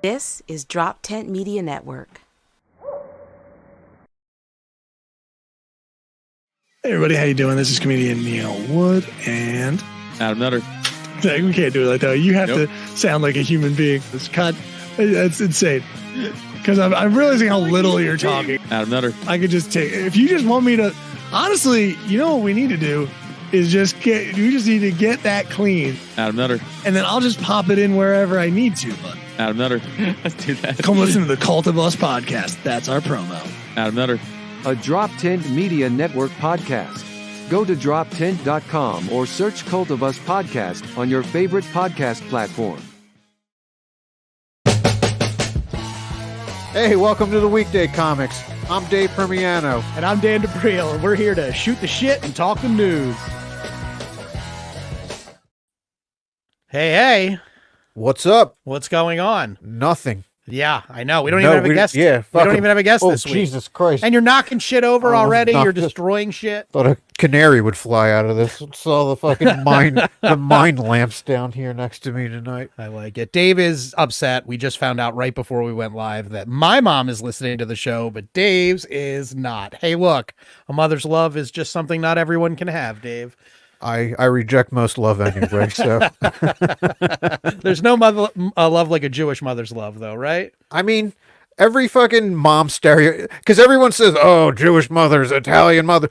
This is Drop Tent Media Network. Hey everybody, how you doing? This is comedian Neil Wood and Adam Nutter. We can't do it like that. You have to sound like a human being. It's insane. Because I'm realizing how little you're talking. Adam Nutter. I could just take, if you just want me to, honestly, you know what we need to do is we just need to get that clean. Adam Nutter. And then I'll just pop it in wherever I need to. But Adam Nutter. Let's do that. Come listen to the Cult of Us podcast. That's our promo. Adam Nutter. A Drop Tent Media Network podcast. Go to droptent.com or search Cult of Us podcast on your favorite podcast platform. Hey, welcome to the Weekday Comics. I'm Dave Primiano. And I'm Dan D'Aprile, and we're here to shoot the shit and talk the news. Hey. What's up? What's going on? Nothing. Yeah, I know. We don't even have a guest. Yeah, we don't even have a guest this week. Jesus Christ. And you're knocking shit over already. You're destroying shit. Thought a canary would fly out of this. Saw the fucking mind lamps down here next to me tonight. I like it. Dave is upset. We just found out right before we went live that my mom is listening to the show, but Dave's is not. Hey, look, a mother's love is just something not everyone can have, Dave. I reject most love anyway, so. There's no mother love like a Jewish mother's love, though, right? I mean, every fucking mom stereo, because everyone says, oh, Jewish mothers, Italian mother,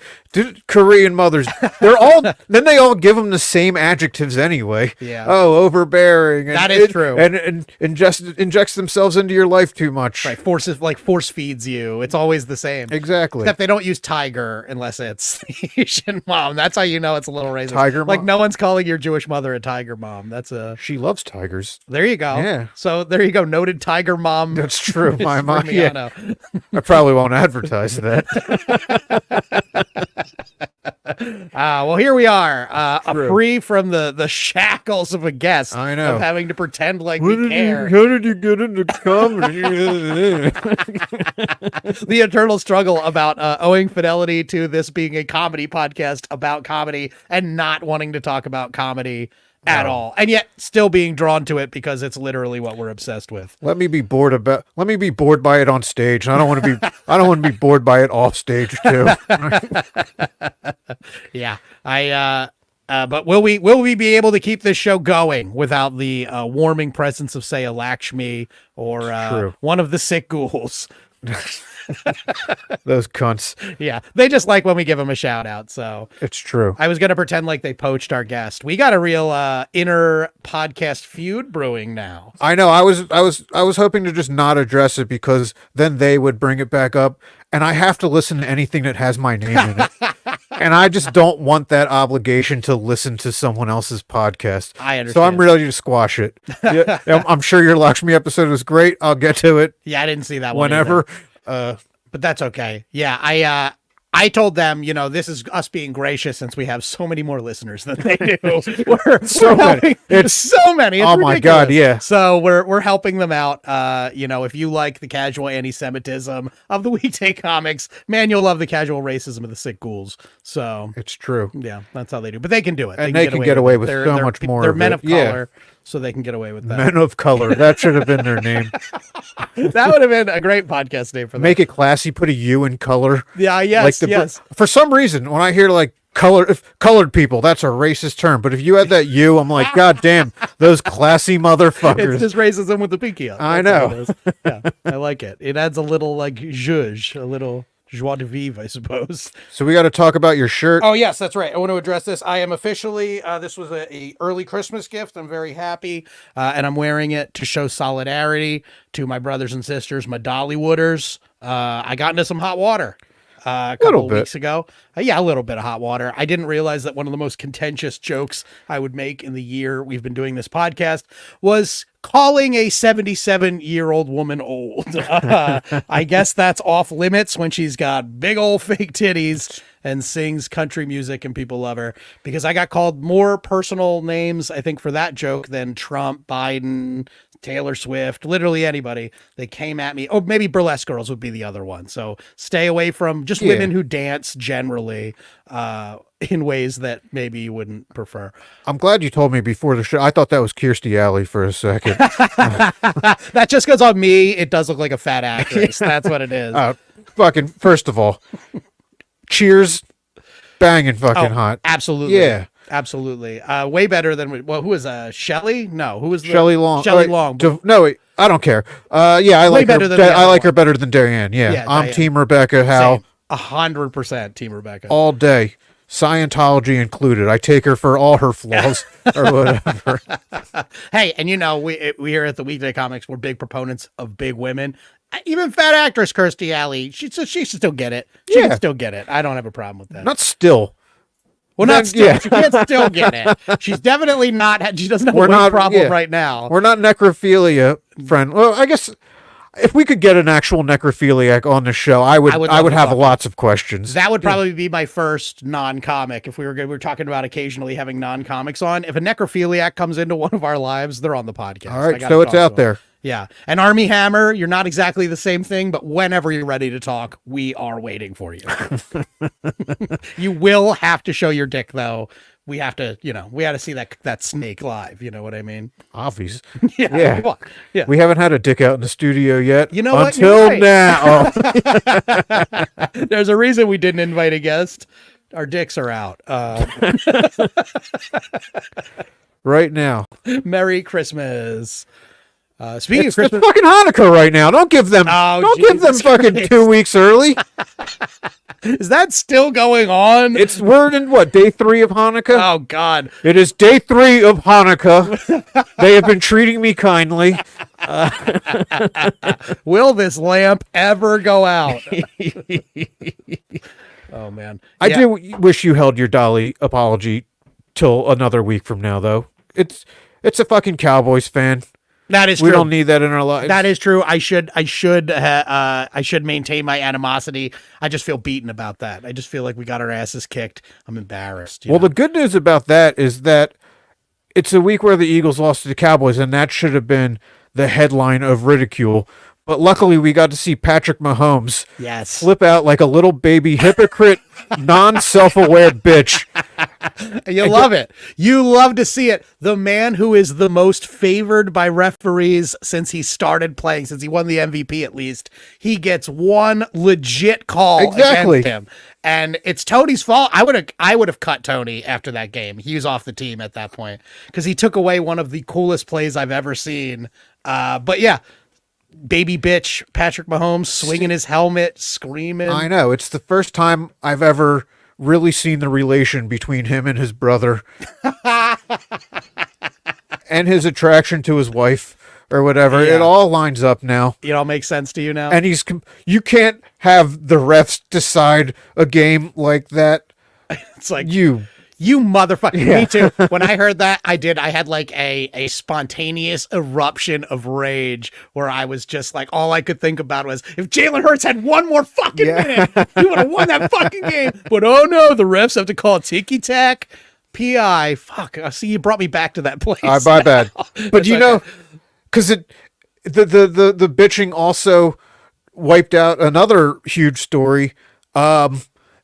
Korean mothers, then they all give them the same adjectives anyway. Yeah. Oh, overbearing. And, that is true. And injects themselves into your life too much. Right. Force feeds you. It's always the same. Exactly. Except they don't use tiger unless it's Asian mom. That's how you know it's a little racist. Tiger mom. Like no one's calling your Jewish mother a tiger mom. She loves tigers. There you go. Yeah. So there you go. Noted tiger mom. That's true. My mom. Yeah. I probably won't advertise that. Well, here we are, free from the shackles of a guest. I know. Of having to pretend like we care. How did you get into comedy? The eternal struggle about owing fidelity to this being a comedy podcast about comedy and not wanting to talk about comedy at all, and yet still being drawn to it because it's literally what we're obsessed with. Let me be bored by it on stage. I don't want to be bored by it off stage too. Yeah. But will we be able to keep this show going without the warming presence of, say, a Lakshmi or one of the sick ghouls? Those cunts. Yeah, they just like when we give them a shout out. So it's true. I was gonna pretend like they poached our guest. We got a real inner podcast feud brewing now. I know. I was hoping to just not address it because then they would bring it back up, and I have to listen to anything that has my name in it. And I just don't want that obligation to listen to someone else's podcast. I understand. So I'm ready to squash it. Yeah, I'm sure your Lakshmi episode was great. I'll get to it. Yeah, I didn't see that one whenever. But that's okay. Yeah, I told them, this is us being gracious since we have so many more listeners than they do. So many. It's so many. It's oh ridiculous. My God, yeah. So we're helping them out. If you like the casual anti-Semitism of the Weekday Comics, man, you'll love the casual racism of the sick ghouls. So it's true. Yeah, that's how they do. But they can do it. And they can get away with so much more. They're men of color. So they can get away with that. Men of color. That should have been their name. That would have been a great podcast name for them. Make it classy. Put a U in color. Yeah, yes, yes. For some reason, when I hear like colored people, that's a racist term. But if you had that U, I'm like, God damn, those classy motherfuckers. It's just racism with the pinky up. I know. Yeah, I like it. It adds a little like zhuzh, a little joie de vivre, I suppose. So we got to talk about your shirt. Oh, yes, that's right. I want to address this. I am officially, this was a early Christmas gift. I'm very happy. And I'm wearing it to show solidarity to my brothers and sisters, my Dollywooders. I got into some hot water a couple of weeks ago. Yeah, a little bit of hot water. I didn't realize that one of the most contentious jokes I would make in the year we've been doing this podcast was calling a 77-year-old woman old. I guess that's off limits when she's got big old fake titties and sings country music and people love her, because I got called more personal names, I think, for that joke than Trump, Biden, Taylor Swift, literally anybody. They came at me. Oh, maybe burlesque girls would be the other one. So stay away from just women who dance generally in ways that maybe you wouldn't prefer. I'm glad you told me before the show. I thought that was Kirstie Alley for a second. That just goes on me. It does look like a fat actress. That's what it is. Fucking, first of all, Cheers, banging fucking hot. Absolutely. Yeah. Absolutely. Way better than, who was Shelley? No, who was Shelley Long. Shelley Long. No, wait, I don't care. I like her. I like her better than Diane. Yeah, I'm Diane. Team Rebecca Howe. 100% Team Rebecca. All day. Scientology included. I take her for all her flaws or whatever. Hey, and we here at the Weekday Comics, we're big proponents of big women. Even fat actress Kirstie Alley, she should still get it. She can still get it. I don't have a problem with that. Not still. Well, not still. Yeah. She can't still get it. She's definitely not. She doesn't have a weight problem right now. We're not necrophilia friend. Well, I guess if we could get an actual necrophiliac on the show, I would have lots of questions. That would probably be my first non-comic. If we were talking about occasionally having non-comics on. If a necrophiliac comes into one of our lives, they're on the podcast. All right, so it's out there. Yeah. And Army Hammer, you're not exactly the same thing, but whenever you're ready to talk, we are waiting for you. You will have to show your dick, though. We have to, we had to see that snake live. You know what I mean? Obvious. Yeah. Yeah. We haven't had a dick out in the studio yet. You know what? Until now. There's a reason we didn't invite a guest. Our dicks are out. Right now. Merry Christmas. Speaking it's of Christmas, it's fucking Hanukkah right now. Don't give them. Give them fucking Christ. 2 weeks early. Is that still going on? We're in day 3 of Hanukkah. Oh God! It is day 3 of Hanukkah. They have been treating me kindly. Will this lamp ever go out? Oh man! I do wish you held your Dolly apology till another week from now, though. It's a fucking Cowboys fan. That is true. We don't need that in our lives. That is true. I should maintain my animosity. I just feel beaten about that. I just feel like we got our asses kicked. I'm embarrassed. The good news about that is that it's a week where the Eagles lost to the Cowboys, and that should have been the headline of ridicule. But luckily, we got to see Patrick Mahomes flip out like a little baby hypocrite, non-self-aware bitch. You love it. You love to see it. The man who is the most favored by referees since he started playing, since he won the MVP at least, he gets one legit call against him. And it's Tony's fault. I would have cut Tony after that game. He was off the team at that point because he took away one of the coolest plays I've ever seen. But yeah. Baby bitch Patrick Mahomes swinging his helmet, screaming. I know. It's the first time I've ever really seen the relation between him and his brother and his attraction to his wife or whatever. Yeah. It all lines up now. It all makes sense to you now? And you can't have the refs decide a game like that. It's like you motherfucker. Yeah. Me too. When I heard that, I had like a spontaneous eruption of rage where I was just like, all I could think about was if Jalen Hurts had one more fucking minute, he would have won that fucking game. But oh no, the refs have to call ticky-tack, PI. Fuck. See, you brought me back to that place. My bad. But because the bitching also wiped out another huge story.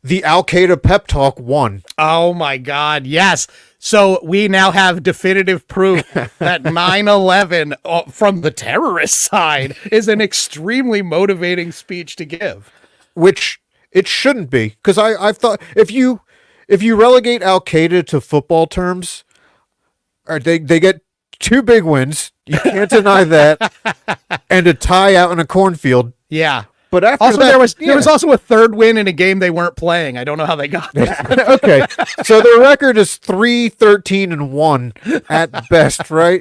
The Al-Qaeda pep talk won. Oh my God, yes. So we now have definitive proof that 9/11 from the terrorist side is an extremely motivating speech to give. Which it shouldn't be, because I've thought if you relegate Al-Qaeda to football terms, they get 2 big wins. You can't deny that, and a tie out in a cornfield. Yeah. But after also, that, there was also a 3rd win in a game they weren't playing. I don't know how they got that. Okay, so their record is 3-13-1 at best, right?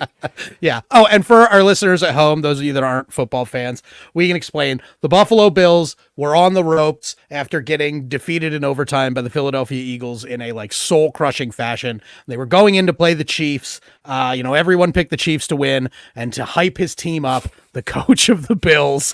Yeah. Oh, and for our listeners at home, those of you that aren't football fans, we can explain. The Buffalo Bills were on the ropes after getting defeated in overtime by the Philadelphia Eagles in a soul-crushing fashion. They were going in to play the Chiefs. Everyone picked the Chiefs to win, and to hype his team up, the coach of the Bills,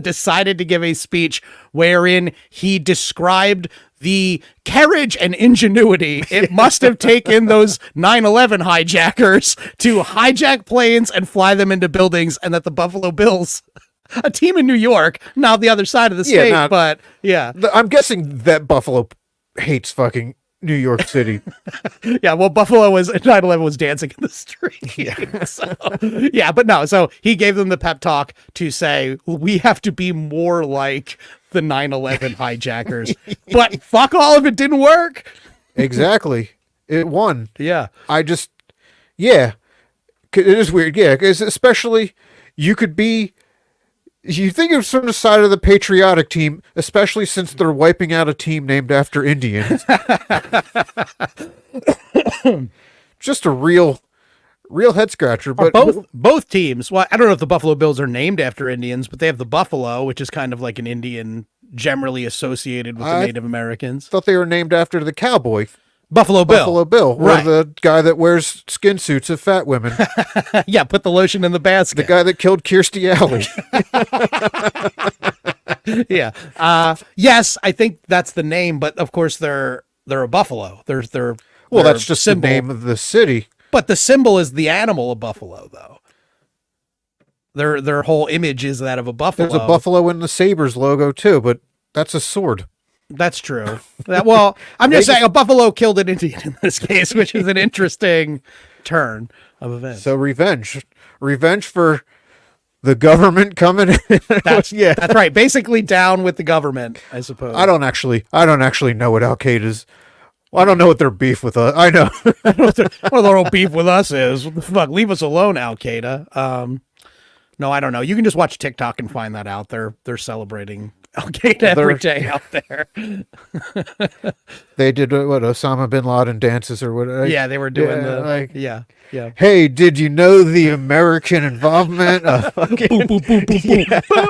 decided to give a speech wherein he described the courage and ingenuity it must have taken those 9/11 hijackers to hijack planes and fly them into buildings, and that the Buffalo Bills, a team in New York, not the other side of the state, but yeah. I'm guessing that Buffalo hates fucking New York City. Yeah, well, Buffalo was 9/11 was dancing in the street. Yeah. So, yeah, but no. So he gave them the pep talk to say we have to be more like the 9/11 hijackers. But fuck all if it didn't work. Exactly, it won. Yeah, Yeah, it is weird. Yeah, because especially you think of from the side of the patriotic team, especially since they're wiping out a team named after Indians. Just a real head scratcher. But both teams. Well, I don't know if the Buffalo Bills are named after Indians, but they have the buffalo, which is kind of like an Indian generally associated with the Native Americans. Thought they were named after the cowboy. Buffalo Bill, right? Or the guy that wears skin suits of fat women. Yeah, put the lotion in the basket. The guy that killed Kirstie Alley. Yeah. Yes, I think that's the name, but of course they're a buffalo. They're That's just symbol. the name of the city. But the symbol is the animal of buffalo, though. Their whole image is that of a buffalo. There's a buffalo in the Sabres logo too, but that's a sword. That's true. Well, I'm just saying a buffalo killed an Indian in this case, which is an interesting turn of events. So revenge for the government coming in. That's right. Basically down with the government, I suppose. I don't actually know what Al Qaeda's. Well, I don't know what their beef with us. I know. What their whole beef with us is. What the fuck? Leave us alone, Al Qaeda. No, I don't know. You can just watch TikTok and find that out. They're celebrating Al Qaeda every day out there. They did what Osama bin Laden dances or what? Yeah, they were doing yeah. Hey, did you know the American involvement? boom, boom, boom, boom, boom.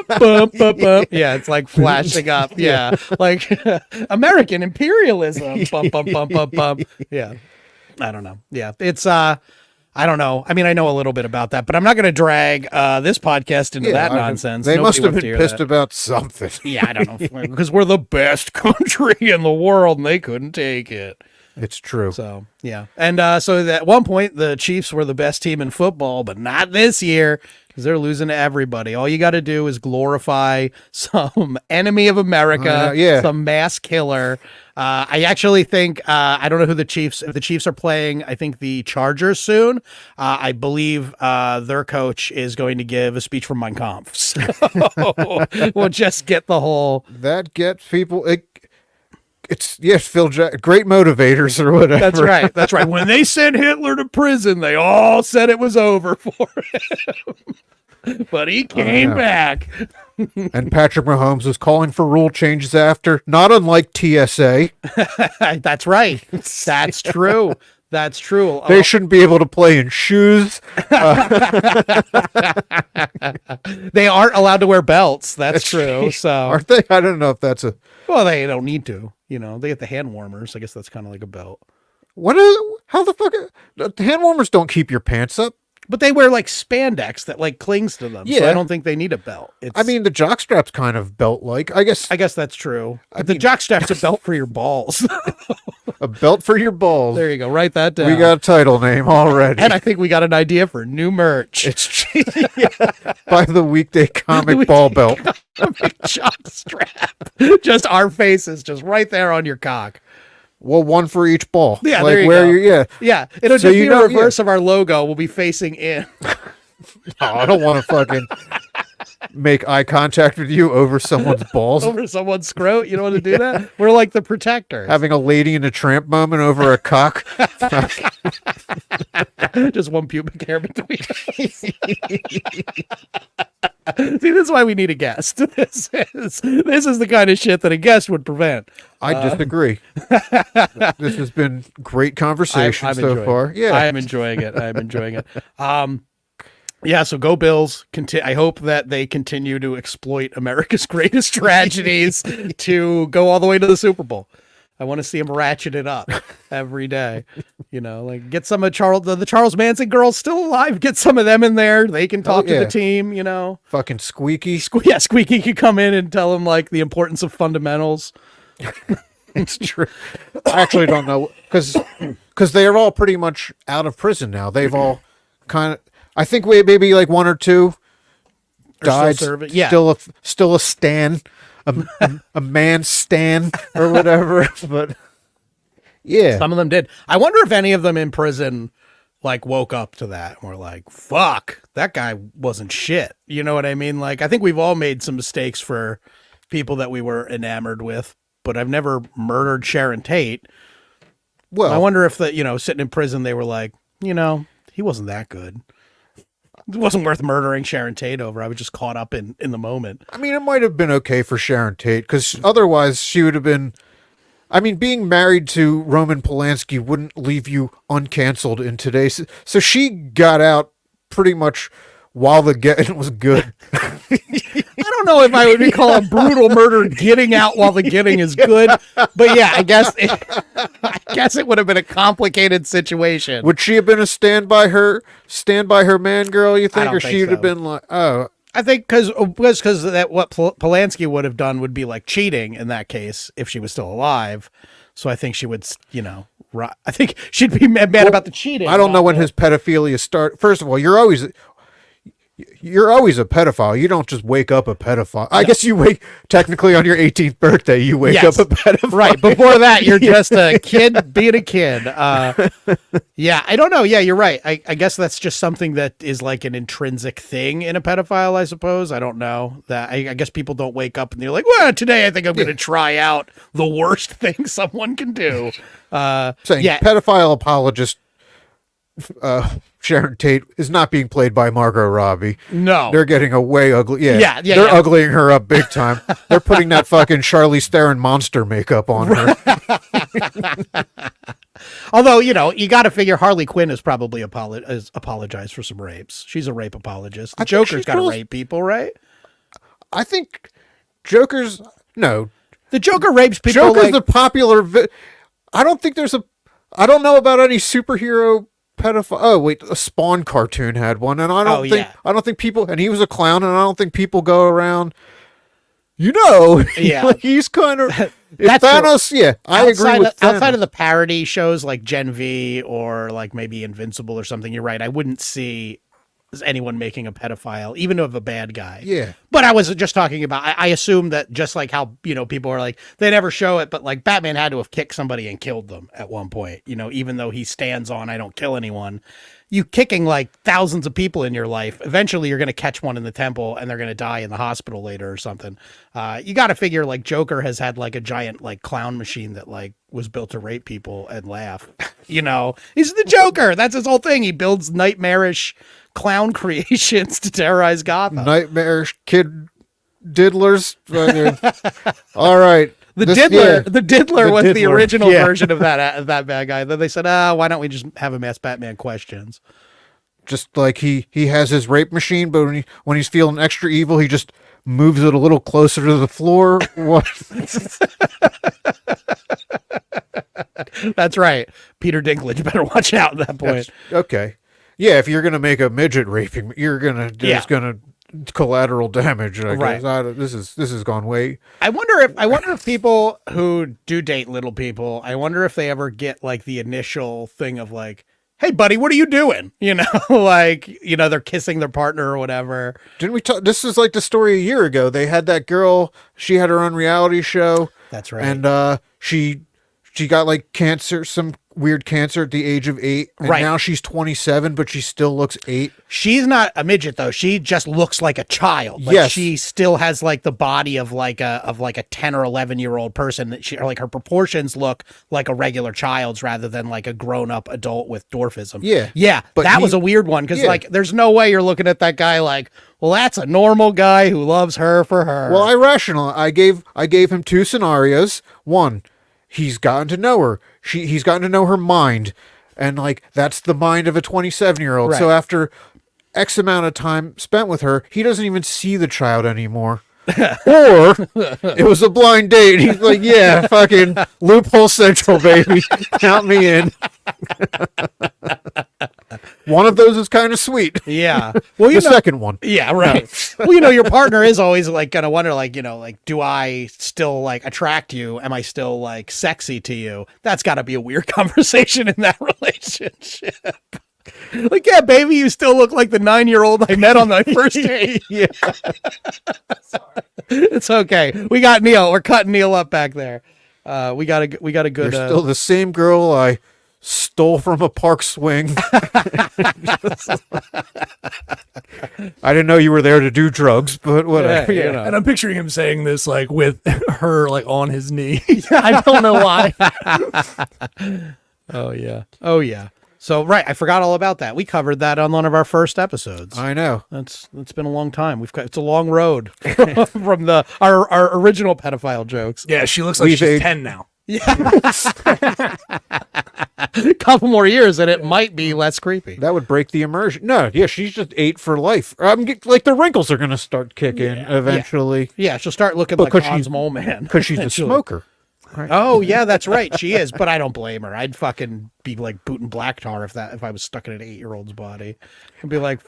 Bum, bum, bum. Yeah, it's like flashing up. Yeah, like American imperialism. Bum, bum, bum, bum, bum. Yeah, I don't know. Yeah, it's I don't know. I mean, I know a little bit about that, but I'm not going to drag this podcast into that nonsense. They Nobody must have wants to been hear pissed that. about something. Yeah, I don't know. Because we're the best country in the world and they couldn't take it. It's true. So, yeah. And so at one point, the Chiefs were the best team in football, but not this year because they're losing to everybody. All you got to do is glorify some enemy of America, some mass killer. I actually think, I don't know who if the Chiefs are playing, I think the Chargers soon. I believe their coach is going to give a speech from Mein Kampf. So we'll just get the whole. That gets people. It's Phil Jack, great motivators or whatever. That's right. When they sent Hitler to prison, they all said it was over for him. But he came back. And Patrick Mahomes was calling for rule changes after, not unlike TSA. That's right. That's true. That's true. They shouldn't be able to play in shoes. They aren't allowed to wear belts. That's true. So aren't they? I don't know if that's a. Well, they don't need to. You know, they get the hand warmers. I guess that's kind of like a belt. How the fuck? The hand warmers don't keep your pants up. But they wear like spandex that like clings to them. Yeah. So I don't think they need a belt. I mean, the jockstrap's kind of belt-like. I guess that's true. The jockstrap's a belt for your balls. A belt for your balls. There you go. Write that down. We got a title name already. And I think we got an idea for new merch. It's by the Weekday Comic Ball Belt. Jockstrap. Just our faces, just right there on your cock. Well, one for each ball. Yeah, like there you where go. Yeah. It'll just be a reverse of our logo. We'll be facing in. No, I don't want to fucking make eye contact with you over someone's balls. Over someone's scrot? You don't want to do that? We're like the protectors. Having a Lady and a Tramp moment over a cock. Just one pubic hair between us. See, this is why we need a guest. This is the kind of shit that a guest would prevent. I disagree. This has been great conversation so far. Yeah, I am enjoying it. Yeah, so go Bills. I hope that they continue to exploit America's greatest tragedies to go all the way to the Super Bowl. I want to see him ratchet it up every day. You know, like get some of the Charles Manson girls still alive. Get some of them in there. They can talk to the team, you know. Fucking Squeaky. Squeaky could come in and tell him like the importance of fundamentals. It's true. I actually don't know because they are all pretty much out of prison now. They've all kind of, I think we maybe like one or two died. Still a Stan. A man Stan or whatever, but yeah, some of them did. I wonder if any of them in prison like woke up to that and were like, "Fuck, that guy wasn't shit." You know what I mean? Like, I think we've all made some mistakes for people that we were enamored with, but I've never murdered Sharon Tate. Well, I wonder if sitting in prison, they were like, he wasn't that good. It wasn't worth murdering Sharon Tate over. I was just caught up in the moment. I mean, it might have been okay for Sharon Tate because otherwise she would have been. I mean, being married to Roman Polanski wouldn't leave you uncanceled in today's. So she got out pretty much while the getting was good. I don't know if I would call a brutal murder getting out while the getting is good, but yeah, I guess it would have been a complicated situation. Would she have been a stand by her man girl? You think, or she would have been like, oh, I think because that what Polanski would have done would be like cheating in that case if she was still alive. So I think she would, I think she'd be mad about the cheating. I don't know when his pedophilia start. First of all, you're always a pedophile. You don't just wake up a pedophile. I guess you wake technically on your 18th birthday. You wake up a pedophile. Right. Before that, you're just a kid being a kid. Yeah, I don't know. Yeah, you're right. I guess that's just something that is like an intrinsic thing in a pedophile, I suppose. I don't know. That I guess people don't wake up and they're like, well, today I think I'm going to try out the worst thing someone can do. Pedophile apologist Sharon Tate is not being played by Margot Robbie. No. They're getting a way ugly. Yeah. They're uglying her up big time. They're putting that fucking Charlize Theron monster makeup on her. Although, you got to figure Harley Quinn is probably apologized for some rapes. She's a rape apologist. The Joker's got to rape people, right? I think Joker's... No. The Joker rapes people. Joker's the popular... I don't think there's I don't know about any superhero... pedophile. Oh wait, a Spawn cartoon had one, and I don't think people. And he was a clown, and I don't think people go around. He's kind of. That's Thanos. Yeah, I agree with Thanos. Outside of the parody shows like Gen V or like maybe Invincible or something, you're right. I wouldn't see anyone making a pedophile, even of a bad guy. Yeah. But I was just talking about, I assume that just like how, people are like, they never show it, but like Batman had to have kicked somebody and killed them at one point, even though he stands on, I don't kill anyone. You kicking like thousands of people in your life, eventually you're going to catch one in the temple and they're going to die in the hospital later or something. You got to figure like Joker has had like a giant like clown machine that like was built to rape people and laugh. He's the Joker. That's his whole thing. He builds nightmarish clown creations to terrorize Gotham. Nightmarish kid diddlers. All right. The Diddler was the original version of that bad guy. Then they said, why don't we just have him ask Batman questions? Just like he has his rape machine, but when he's feeling extra evil, he just moves it a little closer to the floor. That's right. Peter Dinklage better watch out at that point. Okay. Yeah, if you're going to make a midget raping, there's going to collateral damage. I guess. This has gone way. I wonder if people who do date little people, I wonder if they ever get like the initial thing of like, hey buddy, what are you doing? They're kissing their partner or whatever. Didn't we talk? This is like the story a year ago. They had that girl, she had her own reality show. That's right. And she got like cancer, some weird cancer at the age of 8. And now she's 27, but she still looks 8. She's not a midget though. She just looks like a child. Yes. She still has like the body of like a 10 or 11-year-old person. That her proportions look like a regular child's rather than like a grown-up adult with dwarfism. Yeah. Yeah. But that was a weird one because there's no way you're looking at that guy like, well, that's a normal guy who loves her for her. Well, I gave him 2 scenarios. One, he's gotten to know her. He's gotten to know her mind. And like, that's the mind of a 27-year-old. Right. So after X amount of time spent with her, he doesn't even see the child anymore. Or it was a blind date. He's like, yeah, fucking loophole central, baby. Count me in. One of those is kind of sweet. Yeah. Well, The second one. Yeah, right. Well, your partner is always like gonna wonder, like, do I still like attract you? Am I still like sexy to you? That's got to be a weird conversation in that relationship. Like, yeah, baby, you still look like the 9-year-old I met on my first date. Yeah. It's okay. We got Neil. We're cutting Neil up back there. We got a good. You're still the same girl I stole from a park swing. I didn't know you were there to do drugs, but whatever. Yeah. And I'm picturing him saying this like with her like on his knee. I don't know why. Oh yeah. So right, I forgot all about that. We covered that on one of our first episodes. I know. It's been a long time. It's a long road from our original pedophile jokes. Yeah, she looks like she's 10 now. A couple more years and it might be less creepy. That would break the immersion. No, yeah, she's just 8 for life. Like the wrinkles are going to start kicking eventually. Yeah, she'll start looking But like Hans Mole Man. Because she's a smoker. Right. Oh yeah, that's right. She is, but I don't blame her. I'd fucking be like booting black tar if I was stuck in an 8-year-old's body. I'd be like,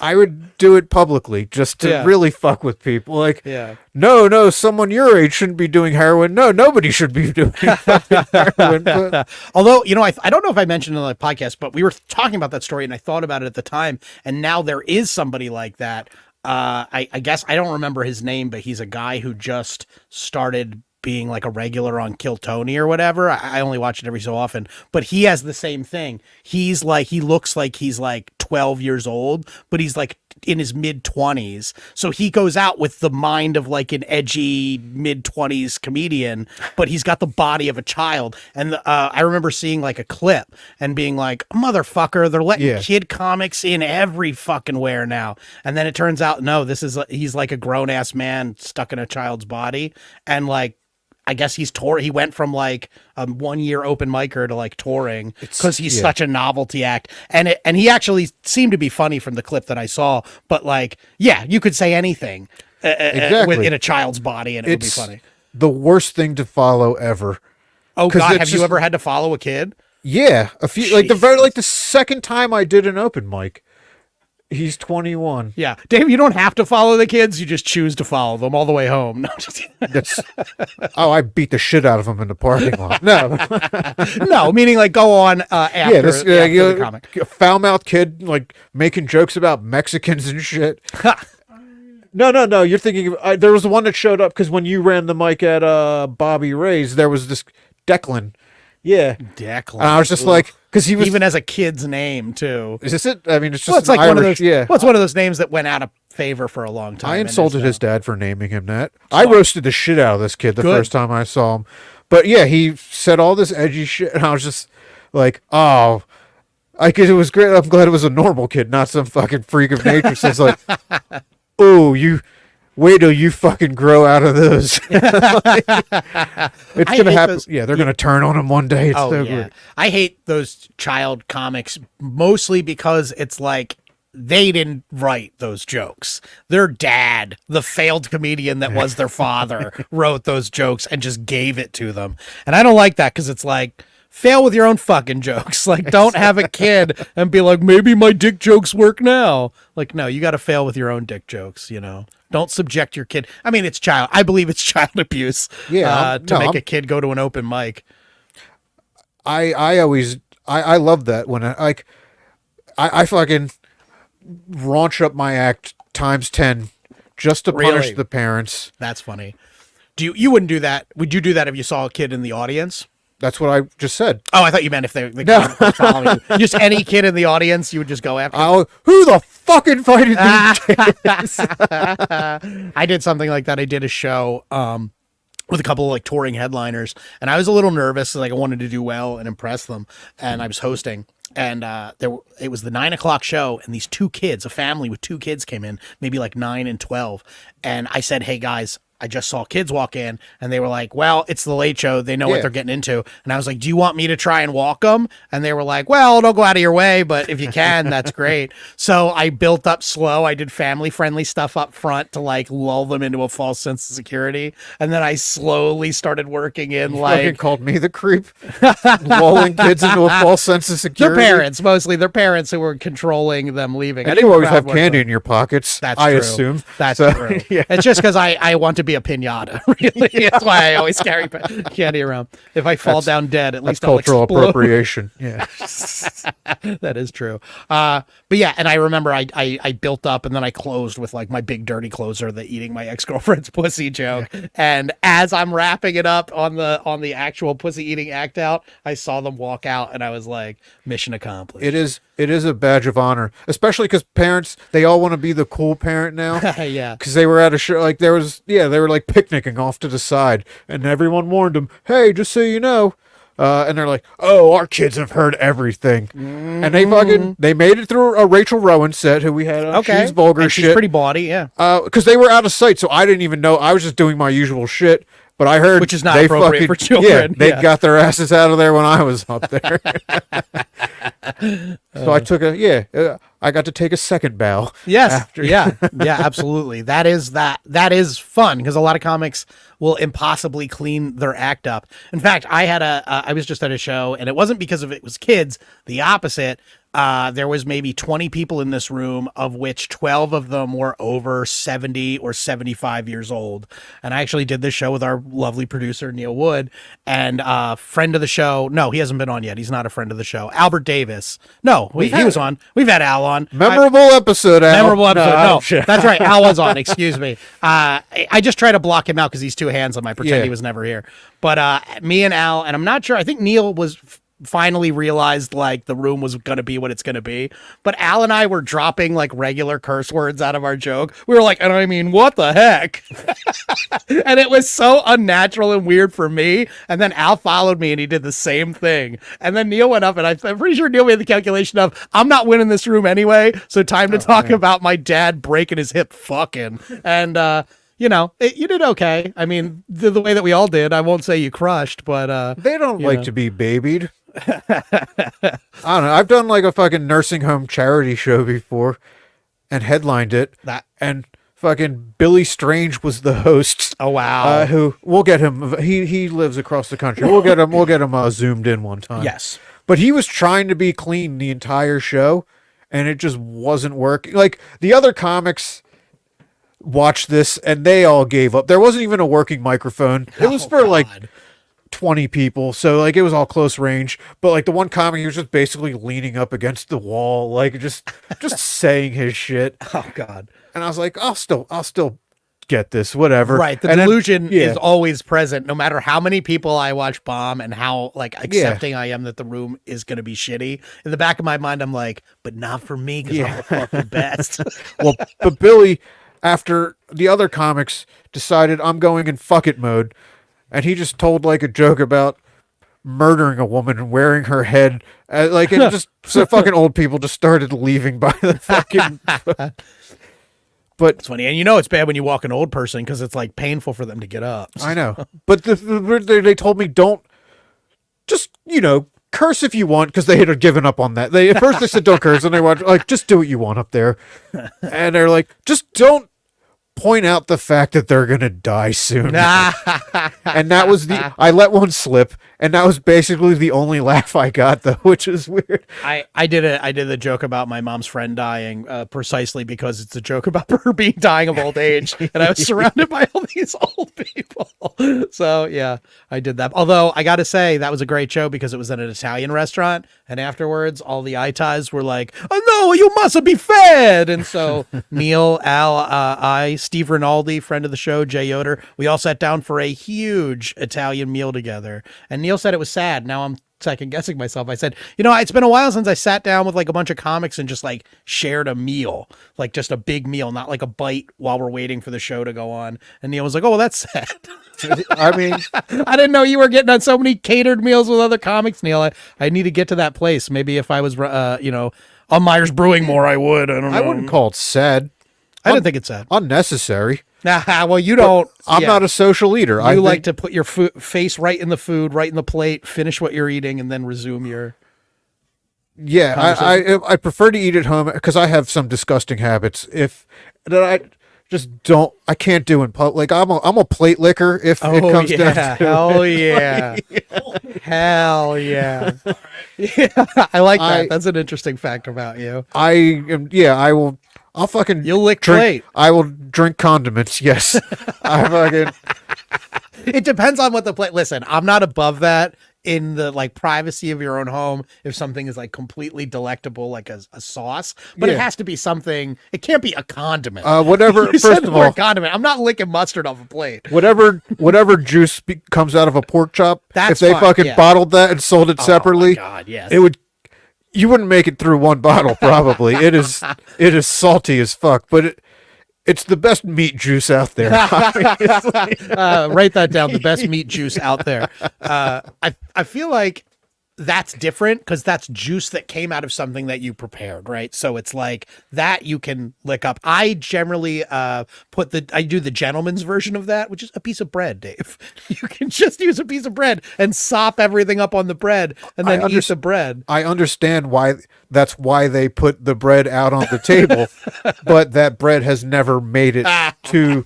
I would do it publicly just to really fuck with people. Like, no, someone your age shouldn't be doing heroin. No, nobody should be doing fucking heroin. But... Although, I don't know if I mentioned it on the podcast, but we were talking about that story and I thought about it at the time. And now there is somebody like that. I guess I don't remember his name, but he's a guy who just started being like a regular on Kill Tony or whatever. I only watch it every so often, but he has the same thing. He looks like he's like 12 years old, but he's like in his mid-20s. So he goes out with the mind of like an edgy mid-20s comedian, but he's got the body of a child. And I remember seeing like a clip and being like, motherfucker, they're letting kid comics in every fucking where now. And then it turns out, no, he's like a grown-ass man stuck in a child's body. And like, I guess he went from like a 1-year open micer to like touring because he's such a novelty act. And he actually seemed to be funny from the clip that I saw. But like, yeah, you could say anything in a child's body and it would be funny. The worst thing to follow ever. Oh God, have you ever had to follow a kid? Yeah, a few. Like the second time I did an open mic. He's 21. Yeah. Dave, you don't have to follow the kids. You just choose to follow them all the way home. No, I beat the shit out of him in the parking lot. No. No, meaning like go on after, after the comic. A foul-mouthed kid like making jokes about Mexicans and shit. No. You're thinking of, there was one that showed up because when you ran the mic at Bobby Ray's, there was this Declan. Yeah. Declan. And I was just like, because he was even as a kid's name too. Is this it? I mean, it's just it's like Irish, one of those. Well, it's one of those names that went out of favor for a long time. I insulted his dad for naming him that. I roasted the shit out of this kid the first time I saw him. But yeah, he said all this edgy shit, and I was just like, oh, it was great. I'm glad it was a normal kid, not some fucking freak of nature. So it's like, oh, you. Wait till you fucking grow out of those. It's gonna happen. They're gonna turn on him one day. It's so good. I hate those child comics mostly because it's like they didn't write those jokes. Their dad, the failed comedian that was their father, wrote those jokes and just gave it to them. And I don't like that because it's like, fail with your own fucking jokes. Like, don't have a kid and be like, maybe my dick jokes work now. Like, no, you got to fail with your own dick jokes, Don't subject your kid. I mean, I believe it's child abuse to make a kid go to an open mic. I love that when I fucking raunch up my act times 10 just to punish the parents. That's funny. You wouldn't do that? Would you do that if you saw a kid in the audience? That's what I just said. Oh, I thought you meant if they following you. Just any kid in the audience, you would just go after. Who the fuck invited these kids? I did something like that. I did a show with a couple of like touring headliners, and I was a little nervous. Like I wanted to do well and impress them, and I was hosting. And it was the 9:00 show, and these 2 kids, a family with 2 kids, came in, maybe like 9 and 12. And I said, "Hey guys, I just saw kids walk in and they were like, well, it's the Late Show. They know what they're getting into. And I was like, do you want me to try and walk them? And they were like, well, don't go out of your way, but if you can, that's great. So I built up slow. I did family friendly stuff up front to like lull them into a false sense of security. And then I slowly started working in You like. fucking called me the creep, lulling kids into a false sense of security. Their parents, mostly their parents who were controlling them leaving. And you always have candy in your pockets. That's I true. assume. That's So, true. yeah. It's just because I want to be a pinata, really. That's why I always carry candy around. If I fall down dead, at That's least I'll cultural explode. appropriation. Yeah. That is true. But yeah, and I remember I built up and then I closed with like my big dirty closer, the eating my ex-girlfriend's pussy joke. And as I'm wrapping it up on the actual pussy eating act out, I saw them walk out and I was like, mission accomplished. It is a badge of honor, especially because parents, they all want to be the cool parent now. Yeah. Because they were at a show, like they were like picnicking off to the side, and everyone warned them, "Hey, just so you know," and they're like, "Oh, our kids have heard everything," and they made it through a Rachel Rowan set, who we had on. Okay. She's vulgar And shit. she's pretty bawdy, yeah. Because they were out of sight, so I didn't even know. I was just doing my usual shit. But I heard Which is not they appropriate for children. Yeah, they Yeah. got their asses out of there when I was up there. So I took I got to take a second bow. Yes. after. Yeah, absolutely. That is fun because a lot of comics will impossibly clean their act up. In fact, I was just at a show and it wasn't because of it was kids, the opposite. There was maybe 20 people in this room, of which 12 of them were over 70 or 75 years old. And I actually did this show with our lovely producer, Neil Wood, and friend of the show. No, he hasn't been on yet. He's not a friend of the show. Albert Davis. No, he was on. We've had Al on. Memorable episode, Al. Memorable episode. No, shit. that's right. Al was on. Excuse me. I just try to block him out because he's too handsome. I pretend he was never here. But me and Al, and I'm not sure. I think Neil was finally realized like the room was going to be what it's going to be. But Al and I were dropping like regular curse words out of our joke. We were like, and I mean, what the heck? And it was so unnatural and weird for me. And then Al followed me and he did the same thing. And then Neil went up and I'm pretty sure Neil made the calculation of, I'm not winning this room anyway. So time to talk about my dad breaking his hip fucking. And, you know, you did okay. I mean, the way that we all did. I won't say you crushed, but They don't like to be babied. I don't know. I've done like a fucking nursing home charity show before and headlined it. And fucking Billy Strange was the host. Oh wow. Who we'll get him. He lives across the country. We'll get him zoomed in one time. Yes. But he was trying to be clean the entire show, and it just wasn't working. Like the other comics watched this and they all gave up. There wasn't even a working microphone. It was for like 20 people, so like it was all close range, but like the one comic, he was just basically leaning up against the wall, like just saying his shit. Oh god. And I was like, I'll still get this, whatever. Right. The delusion is always present, no matter how many people I watch bomb and how like accepting I am that the room is going to be shitty. In the back of my mind, I'm like, but not for me because I'm the fucking best. Well, but Billy, after the other comics decided I'm going in fuck it mode, and he just told like a joke about murdering a woman and wearing her head, like it just so fucking old people just started leaving by the fucking. But it's funny, and you know it's bad when you walk an old person because it's like painful for them to get up. I know, but they told me don't just curse if you want, because they had given up on that. At first they said don't curse, and they were like, just do what you want up there, and they're like, just don't point out the fact that they're gonna die soon. And that was I let one slip, and that was basically the only laugh I got, though, which is weird. I did a joke about my mom's friend dying precisely because it's a joke about her dying of old age, and I was surrounded by all these old people. So yeah, I did that. Although I got to say that was a great show because it was at an Italian restaurant, and afterwards all the itas were like, "Oh no, you mustn't be fed." And so Neil, Al, I, Steve Rinaldi, friend of the show, Jay Yoder, we all sat down for a huge Italian meal together. And Neil said it was sad. Now I'm second guessing myself. I said, it's been a while since I sat down with like a bunch of comics and just like shared a meal, like just a big meal, not like a bite while we're waiting for the show to go on. And Neil was like, "Oh, well, that's sad." I mean, I didn't know you were getting on so many catered meals with other comics, Neil. I need to get to that place. Maybe if I was, on Myers Brewing more, I would. I don't know. I wouldn't call it sad. I didn't think it's sad. Unnecessary. Well, you don't. I'm not a social eater. You like to put your face right in the food, right in the plate, finish what you're eating, and then resume your. Yeah, I prefer to eat at home because I have some disgusting habits. I can't do in public. Like I'm a plate licker if it comes down to hell yeah. Hell yeah. Yeah, I like that. That's an interesting fact about you. I'll fucking You'll lick drink. plate. I will drink condiments. Yes, I fucking. It depends on what the plate. Listen, I'm not above that in the like privacy of your own home. If something is like completely delectable, like a sauce, but it has to be something. It can't be a condiment. Whatever. You First said of the word all, condiment. I'm not licking mustard off a plate. whatever juice comes out of a pork chop. That's if they fine, fucking yeah. bottled that and sold it separately, Oh my God, yes. it would. You wouldn't make it through one bottle, probably. It is salty as fuck, but it's the best meat juice out there. Write that down. The best meat juice out there. I feel like that's different because that's juice that came out of something that you prepared, right? So it's like that you can lick up. I generally I do the gentleman's version of that, which is a piece of bread, Dave. You can just use a piece of bread and sop everything up on the bread and then eat the bread. I understand that's why they put the bread out on the table, but that bread has never made it to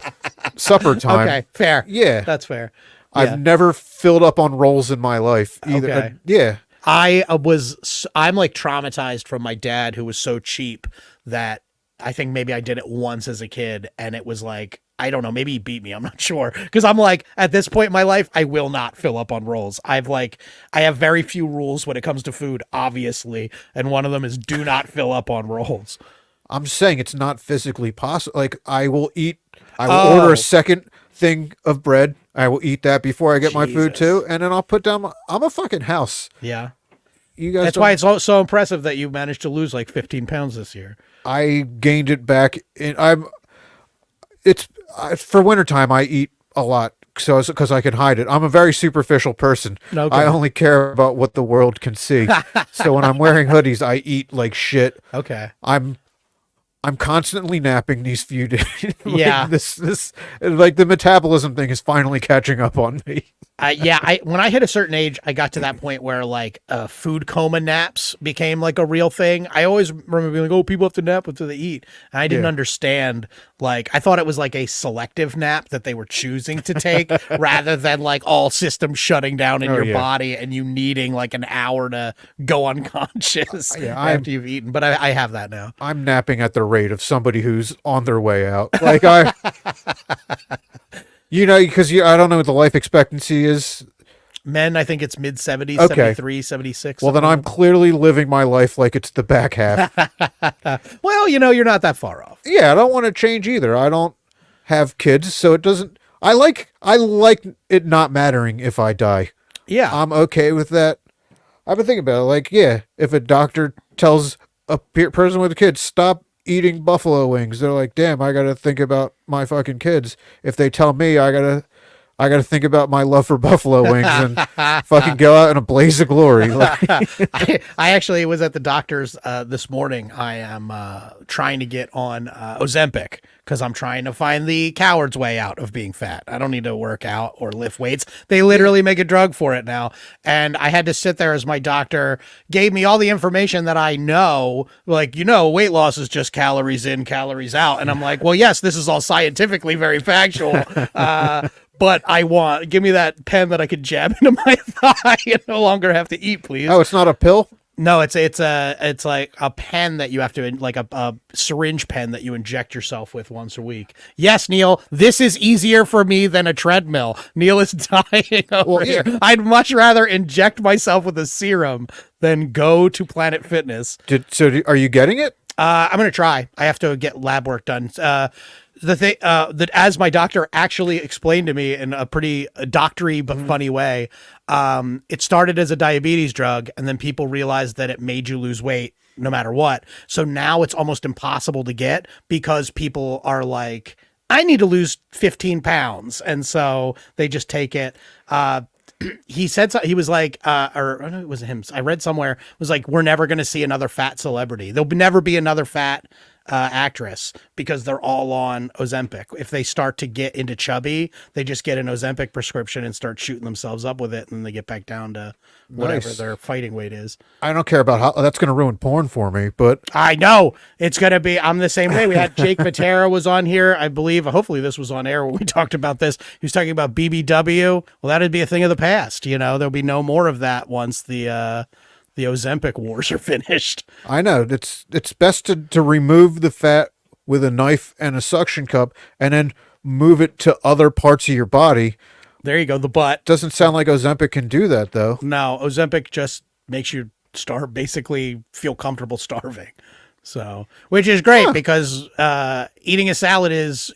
supper time. Okay, fair. Yeah. That's fair. I've never filled up on rolls in my life either. Okay. Yeah. I'm like traumatized from my dad, who was so cheap that I think maybe I did it once as a kid, and it was like, I don't know, maybe he beat me. I'm not sure. Because I'm like, at this point in my life, I will not fill up on rolls. I have very few rules when it comes to food, obviously. And one of them is do not fill up on rolls. I'm saying it's not physically possible. Like I will order a second thing of bread. I will eat that before I get my food too. And then I'll put down, I'm a fucking house. Yeah. You guys. That's why it's so impressive that you managed to lose like 15 pounds this year. I gained it back for wintertime. I eat a lot because I can hide it. I'm a very superficial person. Okay. I only care about what the world can see. So when I'm wearing hoodies, I eat like shit. Okay. I'm constantly napping these few days. Yeah. This like the metabolism thing is finally catching up on me. When I hit a certain age, I got to that point where like food coma naps became like a real thing. I always remember being like, oh, people have to nap until they eat. And I didn't understand. Like, I thought it was like a selective nap that they were choosing to take rather than like all systems shutting down in your body and you needing like an hour to go unconscious after you've eaten. But I have that now. I'm napping at the rate of somebody who's on their way out. Like because I don't know what the life expectancy is. Men, I think it's mid 70s, Okay. 73, 76. Well, then I'm clearly living my life like it's the back half. Well, you're not that far off. Yeah, I don't want to change either. I don't have kids, so it doesn't. I like it not mattering if I die. Yeah. I'm okay with that. I've been thinking about it. Like, yeah, if a doctor tells a person with a kid, stop eating buffalo wings, they're like, damn, I got to think about my fucking kids. If they tell me I got to think about my love for buffalo wings and fucking go out in a blaze of glory. Like, I actually was at the doctor's this morning. I am trying to get on Ozempic because I'm trying to find the coward's way out of being fat. I don't need to work out or lift weights. They literally make a drug for it now. And I had to sit there as my doctor gave me all the information that I know. Like, weight loss is just calories in, calories out. And I'm like, well, yes, this is all scientifically very factual. But give me that pen that I could jab into my thigh and no longer have to eat, please. oh, it's not a pill? No, it's like a pen that you have to, like a syringe pen that you inject yourself with once a week. Yes, Neil, this is easier for me than a treadmill. Neil is dying over here. I'd much rather inject myself with a serum than go to Planet Fitness. Are you getting it? I'm going to try. I have to get lab work done. The thing that, as my doctor actually explained to me in a pretty doctory but funny way, it started as a diabetes drug, and then people realized that it made you lose weight no matter what. So now it's almost impossible to get because people are like, I need to lose 15 pounds, and so they just take it. He said so, he was like, it was him. I read somewhere it was like, we're never going to see another fat celebrity. There'll never be another fat actress because they're all on Ozempic. If they start to get into chubby, they just get an Ozempic prescription and start shooting themselves up with it, and then they get back down to whatever Nice. their fighting weight is. I don't care about how that's going to ruin porn for me, but I know it's going to be, I'm the same way. We had Jake Matera was on here, I believe. Hopefully this was on air when we talked about this. He was talking about BBW. Well, that'd be a thing of the past. There'll be no more of that once the Ozempic wars are finished. I know it's best to remove the fat with a knife and a suction cup and then move it to other parts of your body. There you go. The butt. Doesn't sound like Ozempic can do that though. No, Ozempic just makes you basically feel comfortable starving. So, which is great because eating a salad is,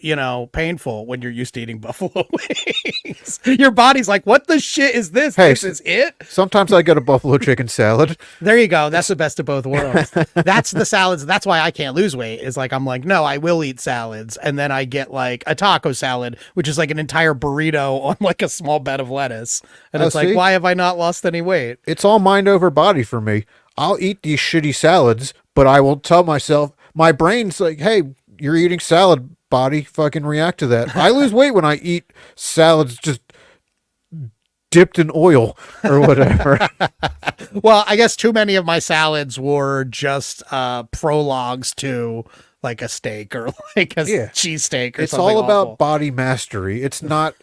painful when you're used to eating buffalo wings. Your body's like, what the shit is this? Hey, This is it? Sometimes I get a buffalo chicken salad. There you go. That's the best of both worlds. That's the salads. That's why I can't lose weight. Is like, I'm like, no, I will eat salads. And then I get like a taco salad, which is like an entire burrito on like a small bed of lettuce. And it's see? like, why have I not lost any weight? It's all mind over body for me. I'll eat these shitty salads, but I will tell myself, my brain's like, hey, you're eating salad, body, fucking react to that. I lose weight when I eat salads just dipped in oil or whatever. Well, I guess too many of my salads were just prologues to like a steak or like a cheesesteak or It's something all about awful. body mastery. It's not,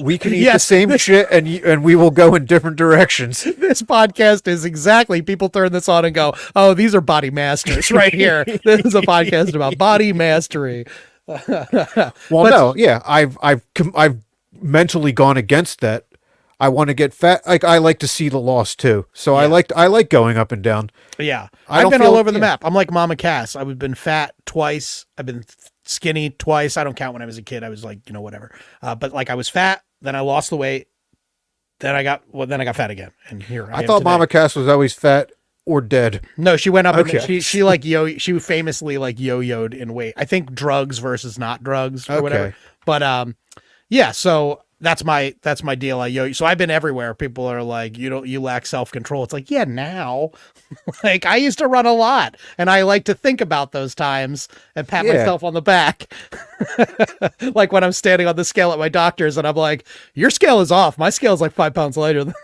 we can eat the Yes. same shit and we will go in different directions. This podcast is exactly, people turn this on and go, oh, these are body masters right here. This is a podcast about body mastery. Well, I've mentally gone against that. I want to get fat. Like I like to see the loss too. So I like going up and down. Yeah. I I've don't been feel- all over the yeah. map. I'm like Mama Cass. I've been fat twice. I've been skinny twice. I don't count when I was a kid. I was like, whatever. But like I was fat, then I lost the weight. Then I got fat again. And here I I am thought today. Mama Cass was always fat or dead. No, she went up. Okay. She famously like yo-yoed in weight. I think drugs versus not drugs or whatever. Okay. But yeah. So that's my deal. I yo. So I've been everywhere. People are like, you lack self-control. It's like, yeah, now. Like I used to run a lot, and I like to think about those times and pat myself on the back. Like when I'm standing on the scale at my doctor's, and I'm like, your scale is off. My scale is like 5 pounds lighter than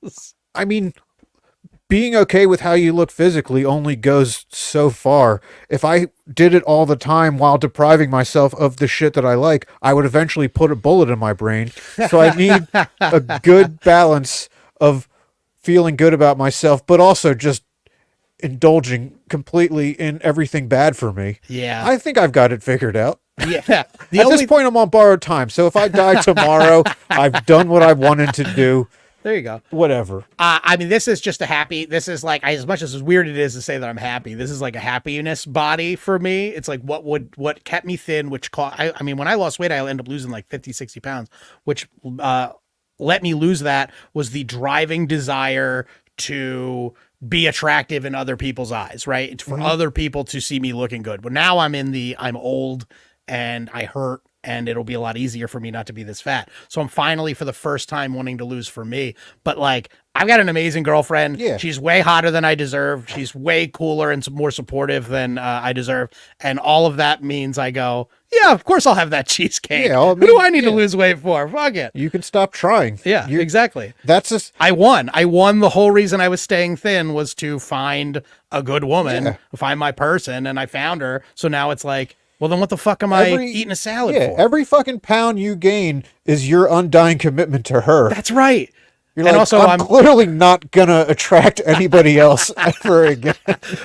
this. I mean, being okay with how you look physically only goes so far. If I did it all the time while depriving myself of the shit that I like, I would eventually put a bullet in my brain. So I need a good balance of feeling good about myself, but also just indulging completely in everything bad for me. Yeah. I think I've got it figured out. Yeah. At this point, I'm on borrowed time. So if I die tomorrow, I've done what I wanted to do. There you go. Whatever. I mean, this is just this is like, as much as weird it is to say that I'm happy, this is like a happiness body for me. It's like what kept me thin, I mean, when I lost weight, I ended up losing like 50, 60 pounds, which let me lose that was the driving desire to be attractive in other people's eyes, right? It's for other people to see me looking good. But now I'm old and I hurt, and it'll be a lot easier for me not to be this fat. So I'm finally, for the first time, wanting to lose for me. But like, I've got an amazing girlfriend. Yeah. She's way hotter than I deserve. She's way cooler and more supportive than I deserve. And all of that means I go, yeah, of course I'll have that cheesecake. Yeah, Who do I need to lose weight for? Fuck it. You can stop trying. Yeah, exactly. That's just I won. The whole reason I was staying thin was to find a good woman, find my person, and I found her. So now it's like, well, then what the fuck am I eating a salad for? Every fucking pound you gain is your undying commitment to her. That's right. You're and like, also, I'm clearly not gonna attract anybody else ever again.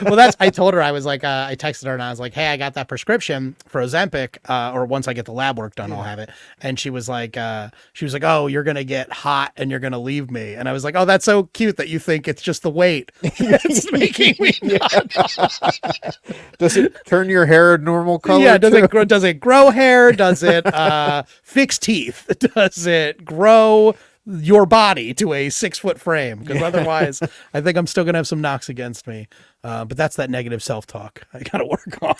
Well, I told her, I was like, I texted her and I was like, hey, I got that prescription for Ozempic, or once I get the lab work done, I'll have it. And she was like, oh, you're going to get hot and you're going to leave me. And I was like, oh, that's so cute that you think it's just the weight. It's making me not. Does it turn your hair a normal color? Yeah. Does too? it grow hair? Does it fix teeth? Does it grow your body to a 6-foot frame? Because otherwise I think I'm still gonna have some knocks against me, but that's that negative self-talk I gotta work on.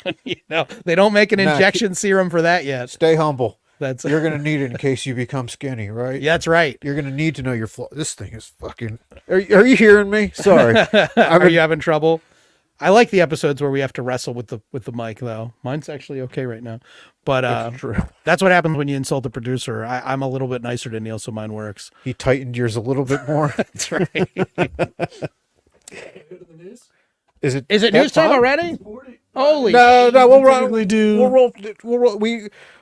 They don't make an injection serum for that yet. Stay humble. You're gonna need it in case you become skinny, right? Yeah, that's right. You're gonna need to know your flaw. This thing is fucking. Are you hearing me? Sorry. Are you having trouble? I like the episodes where we have to wrestle with the mic, though. Mine's actually okay right now, but that's what happens when you insult the producer. I'm a little bit nicer to Neil, so mine works. He tightened yours a little bit more. That's right. Is it news time already? Holy No, we'll typically do- We'll roll.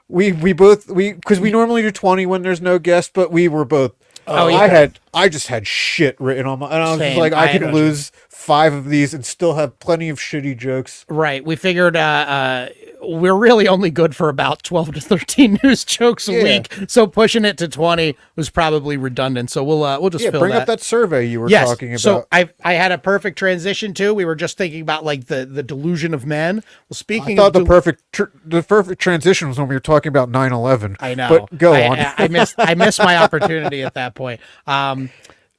We both because we normally do 20 when there's no guest, but we were both. Oh, yeah. I just had shit written on my, and I was just Same. like, I could had- lose 5 of these and still have plenty of shitty jokes. Right. We figured we're really only good for about 12 to 13 news jokes a Yeah. week. So pushing it to 20 was probably redundant. So we'll just fill Bring that. up that survey you were Yes. talking about. So I had a perfect transition too. We were just thinking about like the delusion of men. Well, I speaking thought of the perfect transition was when we were talking about 9/11. I know. But go on. I missed my opportunity at that point.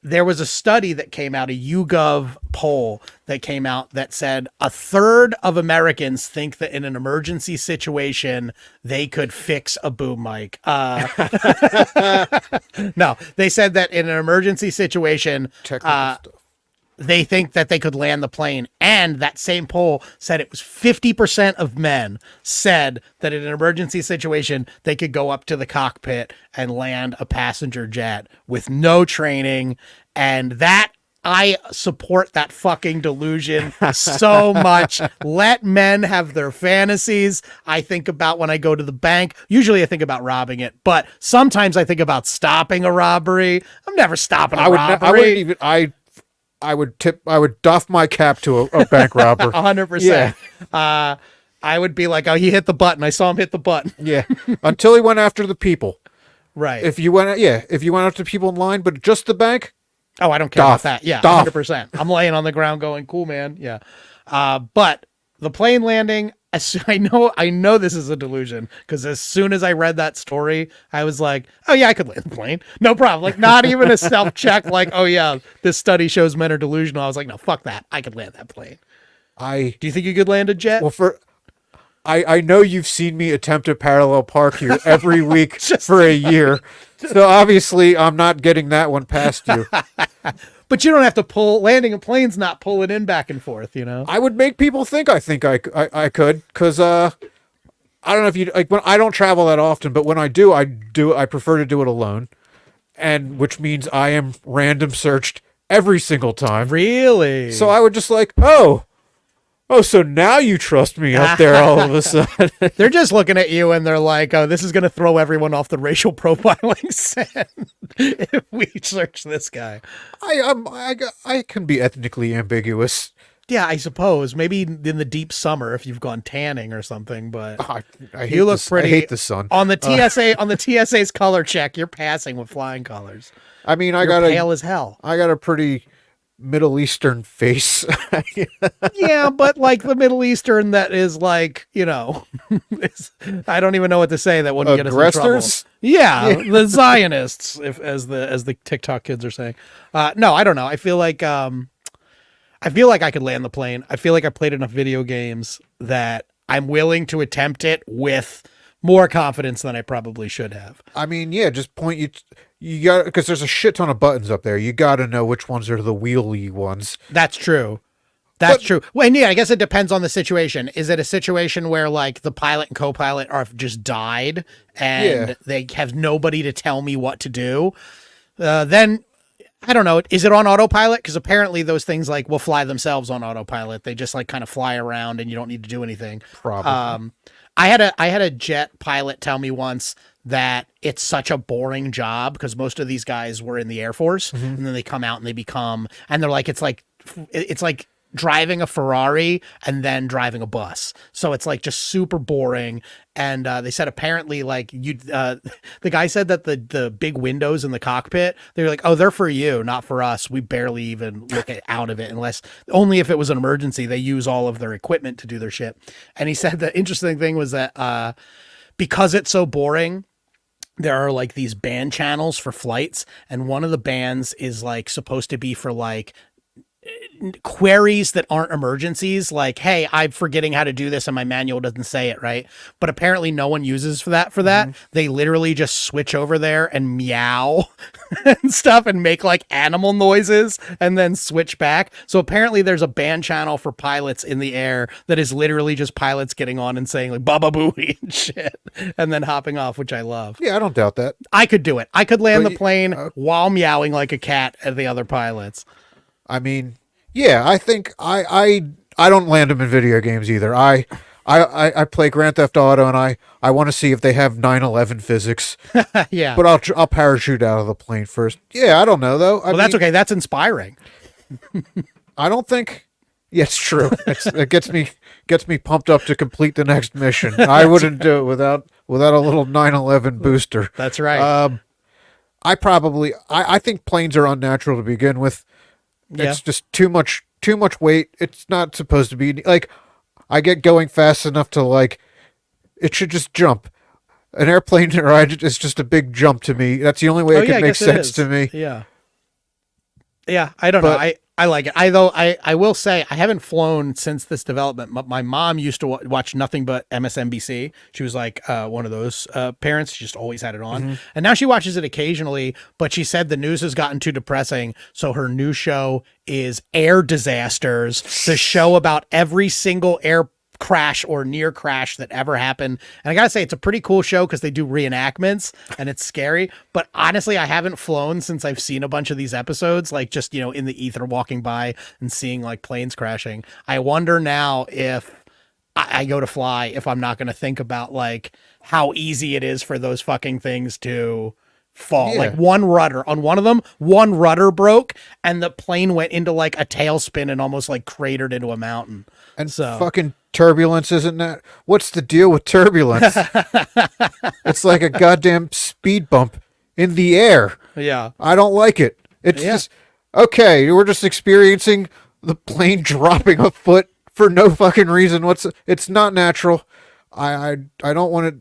There was a study that came out, a YouGov poll that came out that said a third of Americans think that in an emergency situation they could fix a boom mic. No, they said that in an emergency situation, Technical stuff. they think that they could land the plane. And that same poll said it was 50% of men said that in an emergency situation, they could go up to the cockpit and land a passenger jet with no training. And that, I support that fucking delusion so much. Let men have their fantasies. I think about when I go to the bank. Usually I think about robbing it, but sometimes I think about stopping a robbery. I'm never stopping a robbery. I would doff my cap to a bank robber. 100%. I would be like, oh, he hit the button. I saw him hit the button. Yeah. Until he went after the people. Right. If you went after people in line, but just the bank, Oh, I don't care Doff. about that. Yeah, Doff. 100%. I'm laying on the ground going, cool, man. Yeah. But the plane landing, I know this is a delusion because as soon as I read that story, I was like, oh, yeah, I could land the plane. No problem. Like, not even a self-check like, oh, yeah, this study shows men are delusional. I was like, no, fuck that. I could land that plane. Do you think you could land a jet? well, I know you've seen me attempt to parallel park you every week for a year. So obviously I'm not getting that one past you. But you don't have to landing a plane's not pulling in back and forth, you know? I would make people think I could, because I don't know if you like when I don't travel that often, but when I do, I prefer to do it alone, and which means I am random searched every single time. Really? So I would just like, so now you trust me up there all of a sudden. They're just looking at you and they're like, oh, this is going to throw everyone off the racial profiling set if we search this guy. I can be ethnically ambiguous. Yeah, I suppose. Maybe in the deep summer if you've gone tanning or something, but I hate you look this, pretty. I hate the sun. On the TSA, on the TSA's color check, you're passing with flying colors. I mean, You're pale as hell. I got a pretty Middle Eastern face. Yeah, but like the Middle Eastern that is like, I don't even know what to say that wouldn't get us in trouble. Aggressors? Yeah, the Zionists, as the TikTok kids are saying. No, I don't know. I feel like I could land the plane. I feel like I played enough video games that I'm willing to attempt it with more confidence than I probably should have. I mean, yeah, just point you got, because there's a shit ton of buttons up there. You got to know which ones are the wheelie ones. That's true. That's true. Well, and yeah, I guess it depends on the situation. Is it a situation where like the pilot and co-pilot have just died and they have nobody to tell me what to do? Then I don't know. Is it on autopilot? Because apparently those things like will fly themselves on autopilot. They just like kind of fly around and you don't need to do anything. Probably. I had a jet pilot tell me once that it's such a boring job because most of these guys were in the Air Force and then they come out and they're like, it's like driving a Ferrari and then driving a bus. So it's like just super boring. And they said apparently like the guy said that the big windows in the cockpit, they were like, oh, they're for you, not for us. We barely even look out of it unless only if it was an emergency. They use all of their equipment to do their shit. And he said the interesting thing was that because it's so boring, there are like these band channels for flights. And one of the bands is like supposed to be for like queries that aren't emergencies, like, hey, I'm forgetting how to do this and my manual doesn't say it right, but apparently no one uses for that. They literally just switch over there and meow and stuff and make like animal noises and then switch back. So apparently there's a band channel for pilots in the air that is literally just pilots getting on and saying like baba booey and shit and then hopping off, which I love. Yeah, I don't doubt that. I could do it. I could land the plane while meowing like a cat at the other pilots. I mean, yeah, I think I don't land them in video games either. I play Grand Theft Auto and I want to see if they have 9/11 physics. Yeah. But I'll parachute out of the plane first. Yeah, I don't know though. Well, that's okay. That's inspiring. I don't think. Yeah, it's true. It gets me pumped up to complete the next mission. I wouldn't do it without a little 9/11 booster. That's right. I think planes are unnatural to begin with. It's just too much weight. It's not supposed to be like, I get going fast enough to like, it should just jump. An airplane ride is just a big jump to me. That's the only way it can make sense to me. Yeah. Yeah. I don't know. I like it. I will say I haven't flown since this development. My mom used to watch nothing but MSNBC. She was like one of those parents. She just always had it on. And now she watches it occasionally, but she said the news has gotten too depressing. So her new show is Air Disasters, the show about every single air crash or near crash that ever happened. And I gotta say, it's a pretty cool show because they do reenactments and it's scary. But honestly, I haven't flown since I've seen a bunch of these episodes, like just, in the ether walking by and seeing like planes crashing. I wonder now if I go to fly, if I'm not going to think about like how easy it is for those fucking things to fall. Yeah. Like one rudder on one of them, one rudder broke and the plane went into like a tailspin and almost like cratered into a mountain. And fucking turbulence isn't that? What's the deal with turbulence? It's like a goddamn speed bump in the air. Yeah. I don't like it. It's just, okay, we're just experiencing the plane dropping a foot for no fucking reason. It's not natural. I don't want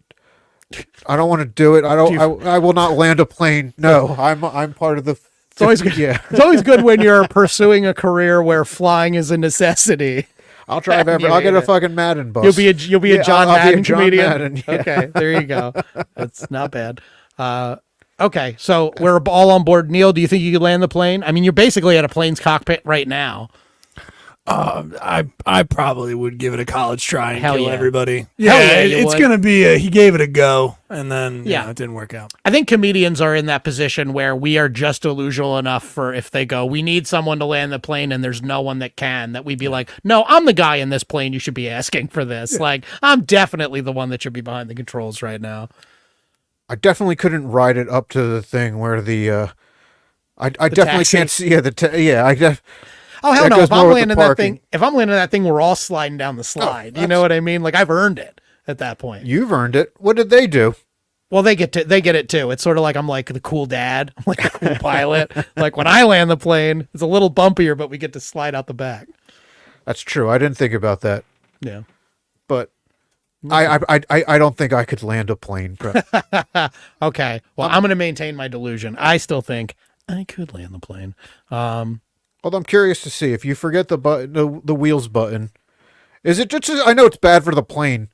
to. I don't want to do it. I will not land a plane. No, I'm part of the. It's always good. Yeah. It's always good when you're pursuing a career where flying is a necessity. I'll drive I'll get a fucking Madden bus. You'll be a John Madden comedian. Madden, yeah. Okay, there you go. That's not bad. Okay, so we're all on board. Neil, do you think you could land the plane? I mean, you're basically at a plane's cockpit right now. I probably would give it a college try and Hell kill yeah. everybody. Hell Yeah, yeah, you it's would. gonna be he gave it a go, and then Yeah. it didn't work out. I think comedians are in that position where we are just delusional enough for if they go, we need someone to land the plane and there's no one that can, that we'd be like, no, I'm the guy in this plane. You should be asking for this. Like, I'm definitely the one that should be behind the controls right now. I definitely couldn't ride it up to the thing where the. I definitely taxi? can't see. I Oh, hell That no. goes If I'm more with the landing that parking. thing, we're all sliding down the slide. You know what I mean? Like, I've earned it at that point. You've earned it. What did they do? Well, they get it too. It's sort of like I'm like the cool dad. I'm like the cool pilot. Like when I land the plane, it's a little bumpier, but we get to slide out the back. That's true. I didn't think about that, Yeah. but I don't think I could land a plane. Okay. Well, I'm going to maintain my delusion. I still think I could land the plane. Although I'm curious to see if you forget the button, the wheels button. Is it just? I know it's bad for the plane.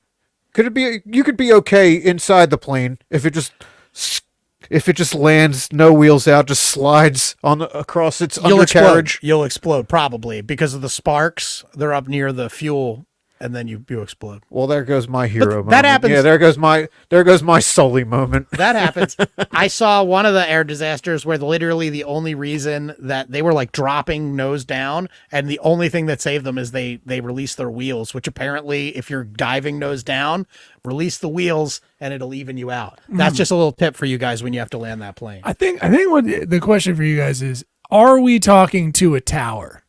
Could it be? You could be okay inside the plane if it just lands, no wheels out, just slides across its undercarriage. You'll explode probably because of the sparks. They're up near the fuel, and then you explode. Well, there goes my hero moment. that happens- Yeah, there goes my Sully moment. That happens. I saw one of the air disasters where literally the only reason that they were like dropping nose down, and the only thing that saved them is they released their wheels, which apparently if you're diving nose down, release the wheels and it'll even you out. That's just a little tip for you guys when you have to land that plane. I think what the question for you guys is: are we talking to a tower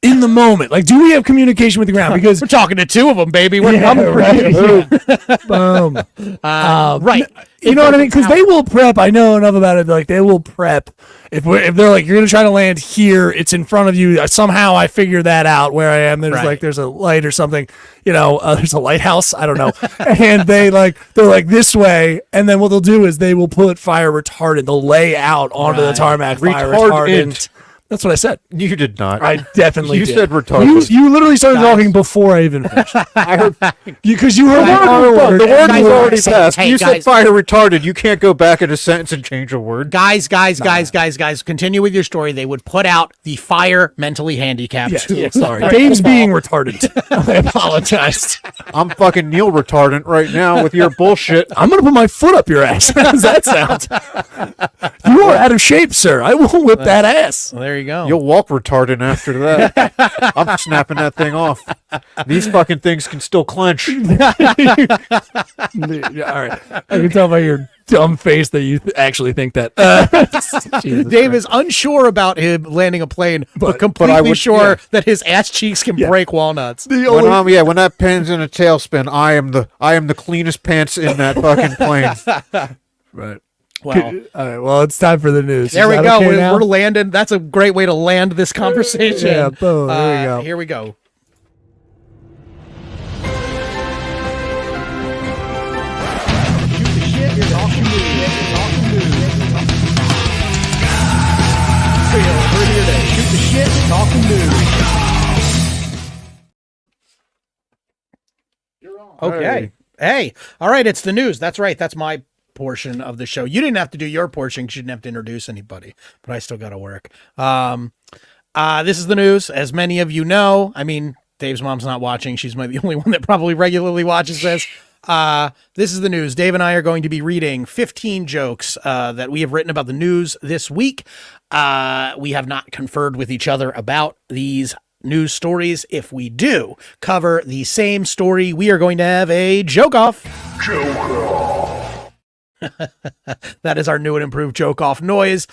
in the moment? Like, do we have communication with the ground? Because We're talking to two of them, baby. We're Yeah, coming for you. right. Boom. Right. You know what I mean? Because they will prep. I know enough about it. Like, they will prep. If they're like, you're going to try to land here, it's in front of you. Somehow I figure that out where I am. There's Right. there's a light or something, there's a lighthouse. I don't know. And they're like this way. And then what they'll do is they will put fire retardant. They'll lay out onto the Right. tarmac fire Retardant. retardant. That's what I said. You did not. I definitely You did. said retarded. You literally started talking before I even finished. I heard Because you heard the word Guys, was already hey, passed. hey, You guys. said fire retarded. You can't go back in a sentence and change a word. Guys, continue with your story. They would put out the fire mentally handicapped. Sorry. Dave's being retarded. I apologize. I'm fucking Neil retardant right now with your bullshit. I'm going to put my foot up your ass. How does that sound? You are out of shape, sir. I will whip that ass. Well, there you go. You'll walk retardant after that. I'm snapping that thing off. These fucking things can still clench. All right. I can tell by your dumb face that you actually think that. Jesus Dave Christ. is unsure about him landing a plane, but completely I would- sure yeah. that his ass cheeks can break walnuts. When that pen's in a tailspin, I am the cleanest pants in that fucking plane. Right. Wow. All right. Well, it's time for the news. There Is we that go. okay now? We're landing. That's a great way to land this conversation. Yeah, boom. There we go. Here we go. Okay. Hey. All right. It's the news. That's right. That's my portion of the show. You didn't have to do your portion because you didn't have to introduce anybody, but I still got to work. This is the news. As many of you know, I mean, Dave's mom's not watching. She's the only one that probably regularly watches this. This is the news. Dave and I are going to be reading 15 jokes that we have written about the news this week. We have not conferred with each other about these news stories. If we do cover the same story, we are going to have a joke off. That is our new and improved joke off noise,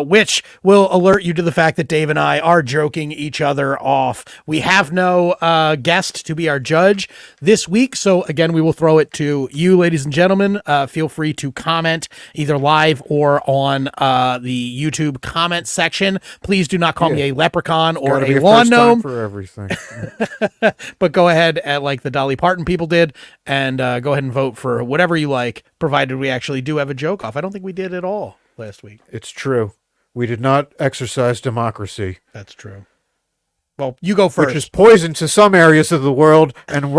which will alert you to the fact that Dave and I are joking each other off. We have no guest to be our judge this week. So again, we will throw it to you, ladies and gentlemen. Feel free to comment either live or on the YouTube comment section. Please do not call me a leprechaun or Gotta be a a lawn first time gnome, for everything. but go ahead like the Dolly Parton people did and go ahead and vote for whatever you like, provided we actually do have a joke off. I don't think we did at all last week. It's true. We did not exercise democracy, That's true. Well, you go first. which is poison to some areas of the world and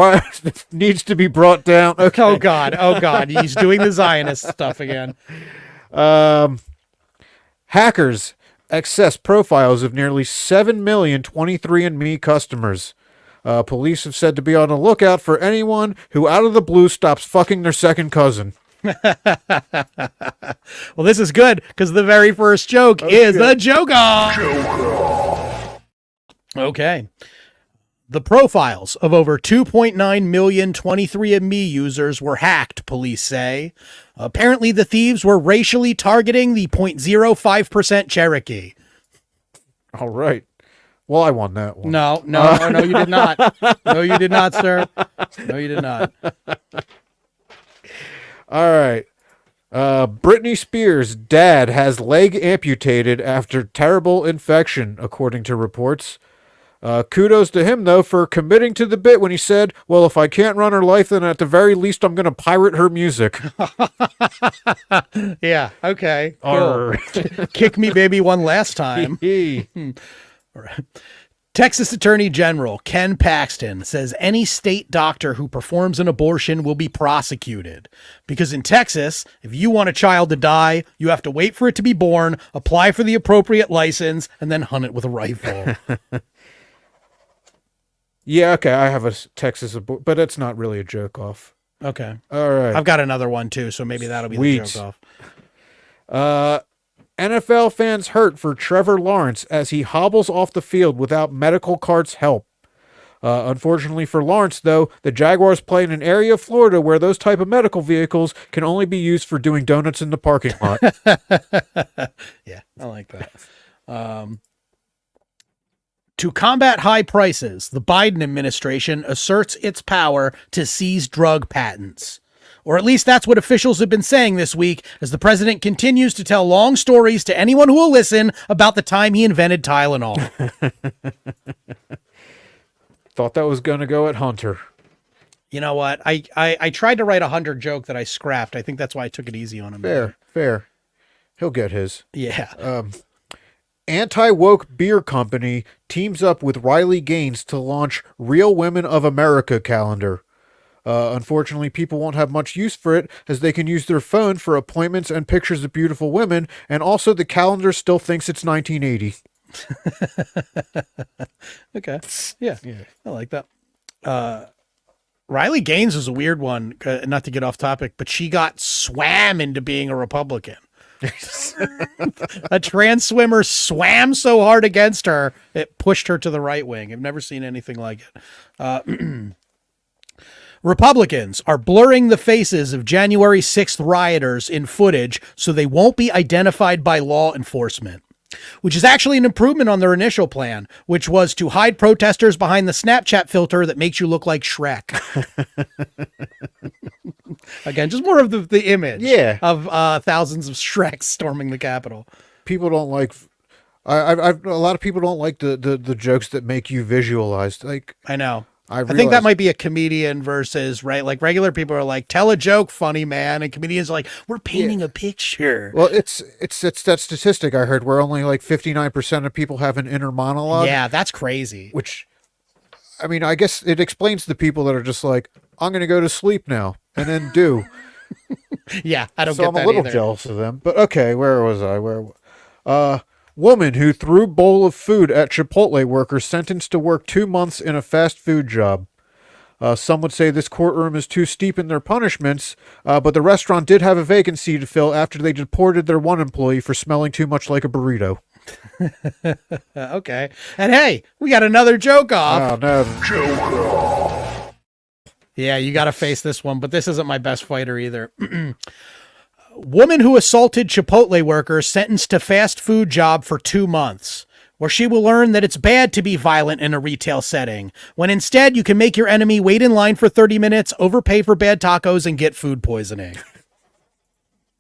needs to be brought down. Okay. Oh God. He's doing the Zionist stuff again. Hackers access profiles of nearly 7 million 23andMe customers. Police have said to be on the lookout for anyone who out of the blue stops fucking their second cousin. Well, this is good because the very first joke is a joke off. Okay. The profiles of over 2.9 million 23andMe users were hacked, police say. Apparently, the thieves were racially targeting the 0.05% Cherokee. All right. Well, I won that one. No, you did not. No, you did not, sir. No, you did not. All right. Britney Spears' dad has leg amputated after terrible infection, according to reports. Kudos to him, though, for committing to the bit when he said, well, if I can't run her life, then at the very least, I'm going to pirate her music. Yeah, okay. Cool. Arr. Kick me, baby, one last time. All right. Texas Attorney General Ken Paxton says any state doctor who performs an abortion will be prosecuted. Because in Texas, if you want a child to die, you have to wait for it to be born, apply for the appropriate license, and then hunt it with a rifle. Yeah, okay, I have a Texas, but it's not really a joke off. Okay. All right. I've got another one, too, so maybe that'll be the joke off. NFL fans hurt for Trevor Lawrence as he hobbles off the field without medical cart's help. Unfortunately for Lawrence, though, the Jaguars play in an area of Florida where those type of medical vehicles can only be used for doing donuts in the parking lot. Yeah, I like that. To combat high prices, the Biden administration asserts its power to seize drug patents. Or at least that's what officials have been saying this week as the president continues to tell long stories to anyone who will listen about the time he invented Tylenol. Thought that was going to go at Hunter. You know what? I tried to write a Hunter joke that I scrapped. I think that's why I took it easy on him. Fair. He'll get his. Yeah. Anti-woke beer company teams up with Riley Gaines to launch Real Women of America calendar. Unfortunately, people won't have much use for it as they can use their phone for appointments and pictures of beautiful women, and also the calendar still thinks it's 1980. Okay. Yeah. I like that. Riley Gaines was a weird one, not to get off topic, but she got swam into being a Republican. A trans swimmer swam so hard against her, it pushed her to the right wing. I've never seen anything like it. Republicans are blurring the faces of January 6th rioters in footage so they won't be identified by law enforcement, which is actually an improvement on their initial plan, which was to hide protesters behind the Snapchat filter that makes you look like Shrek. Again, just more of the image of thousands of Shreks storming the Capitol. People don't like... a lot of people don't like the jokes that make you visualize. Like, I know. I think that might be a comedian versus, right? Like regular people are like, tell a joke, funny man. And comedians are like, we're painting a picture. Well, it's that statistic I heard where only like 59% of people have an inner monologue. Yeah, that's crazy. Which, I mean, I guess it explains the people that are just like, I'm going to go to sleep now and then do. Yeah, I don't so get I'm that a little either. jealous of them. But okay, where was I? Woman who threw bowl of food at Chipotle worker sentenced to work 2 months in a fast food job. Some would say this courtroom is too steep in their punishments, but the restaurant did have a vacancy to fill after they deported their one employee for smelling too much like a burrito. Okay. And hey, we got another joke off. Oh, no. Yeah, you got to face this one, but this isn't my best fighter either. Woman who assaulted Chipotle worker sentenced to fast food job for 2 months, where she will learn that it's bad to be violent in a retail setting, when instead you can make your enemy wait in line for 30 minutes, overpay for bad tacos, and get food poisoning.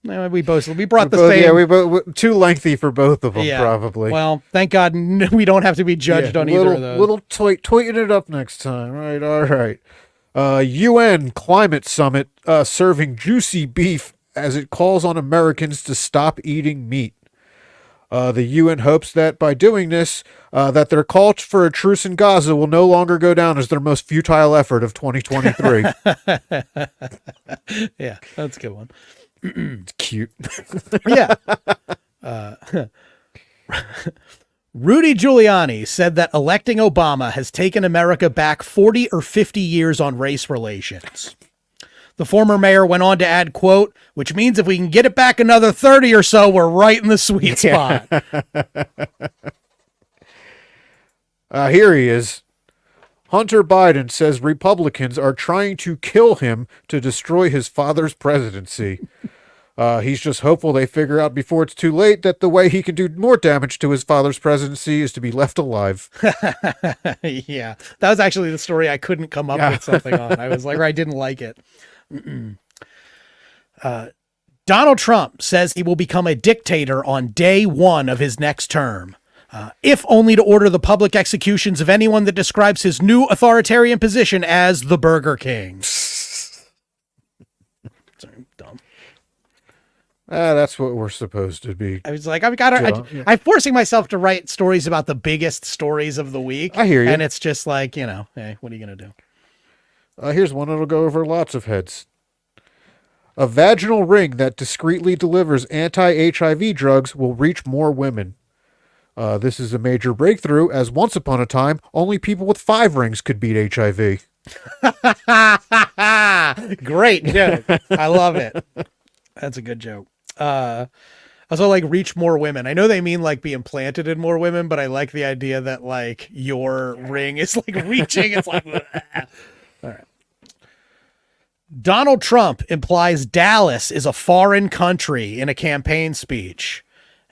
We brought the same. Yeah, we both too lengthy for both of them, probably. Well, thank God we don't have to be judged on either of those. Little tweeting it up next time. Right, all right. UN Climate Summit serving juicy beef as it calls on Americans to stop eating meat. The UN hopes that by doing this, that their call for a truce in Gaza will no longer go down as their most futile effort of 2023. Yeah, that's a good one. It's cute. Yeah. Rudy Giuliani said that electing Obama has taken America back 40 or 50 years on race relations. The former mayor went on to add, quote, which means if we can get it back another 30 or so, we're right in the sweet spot. Here he is. Hunter Biden says Republicans are trying to kill him to destroy his father's presidency. He's just hopeful they figure out before it's too late that the way he can do more damage to his father's presidency is to be left alive. Yeah, that was actually the story I couldn't come up with something on. I was like, or I didn't like it. Donald Trump says he will become a dictator on day one of his next term, if only to order the public executions of anyone that describes his new authoritarian position as the Burger King. Sorry, dumb. That's what we're supposed to be. I was like, I'm forcing myself to write stories about the biggest stories of the week. I hear you. And it's just like, hey, what are you going to do? Here's one that'll go over lots of heads. A vaginal ring that discreetly delivers anti-HIV drugs will reach more women. This is a major breakthrough, as once upon a time, only people with 5 rings could beat HIV. Great joke. I love it. That's a good joke. Also, like, reach more women. I know they mean like be implanted in more women, but I like the idea that like your ring is like reaching. It's like, all right. Donald Trump implies Dallas is a foreign country in a campaign speech.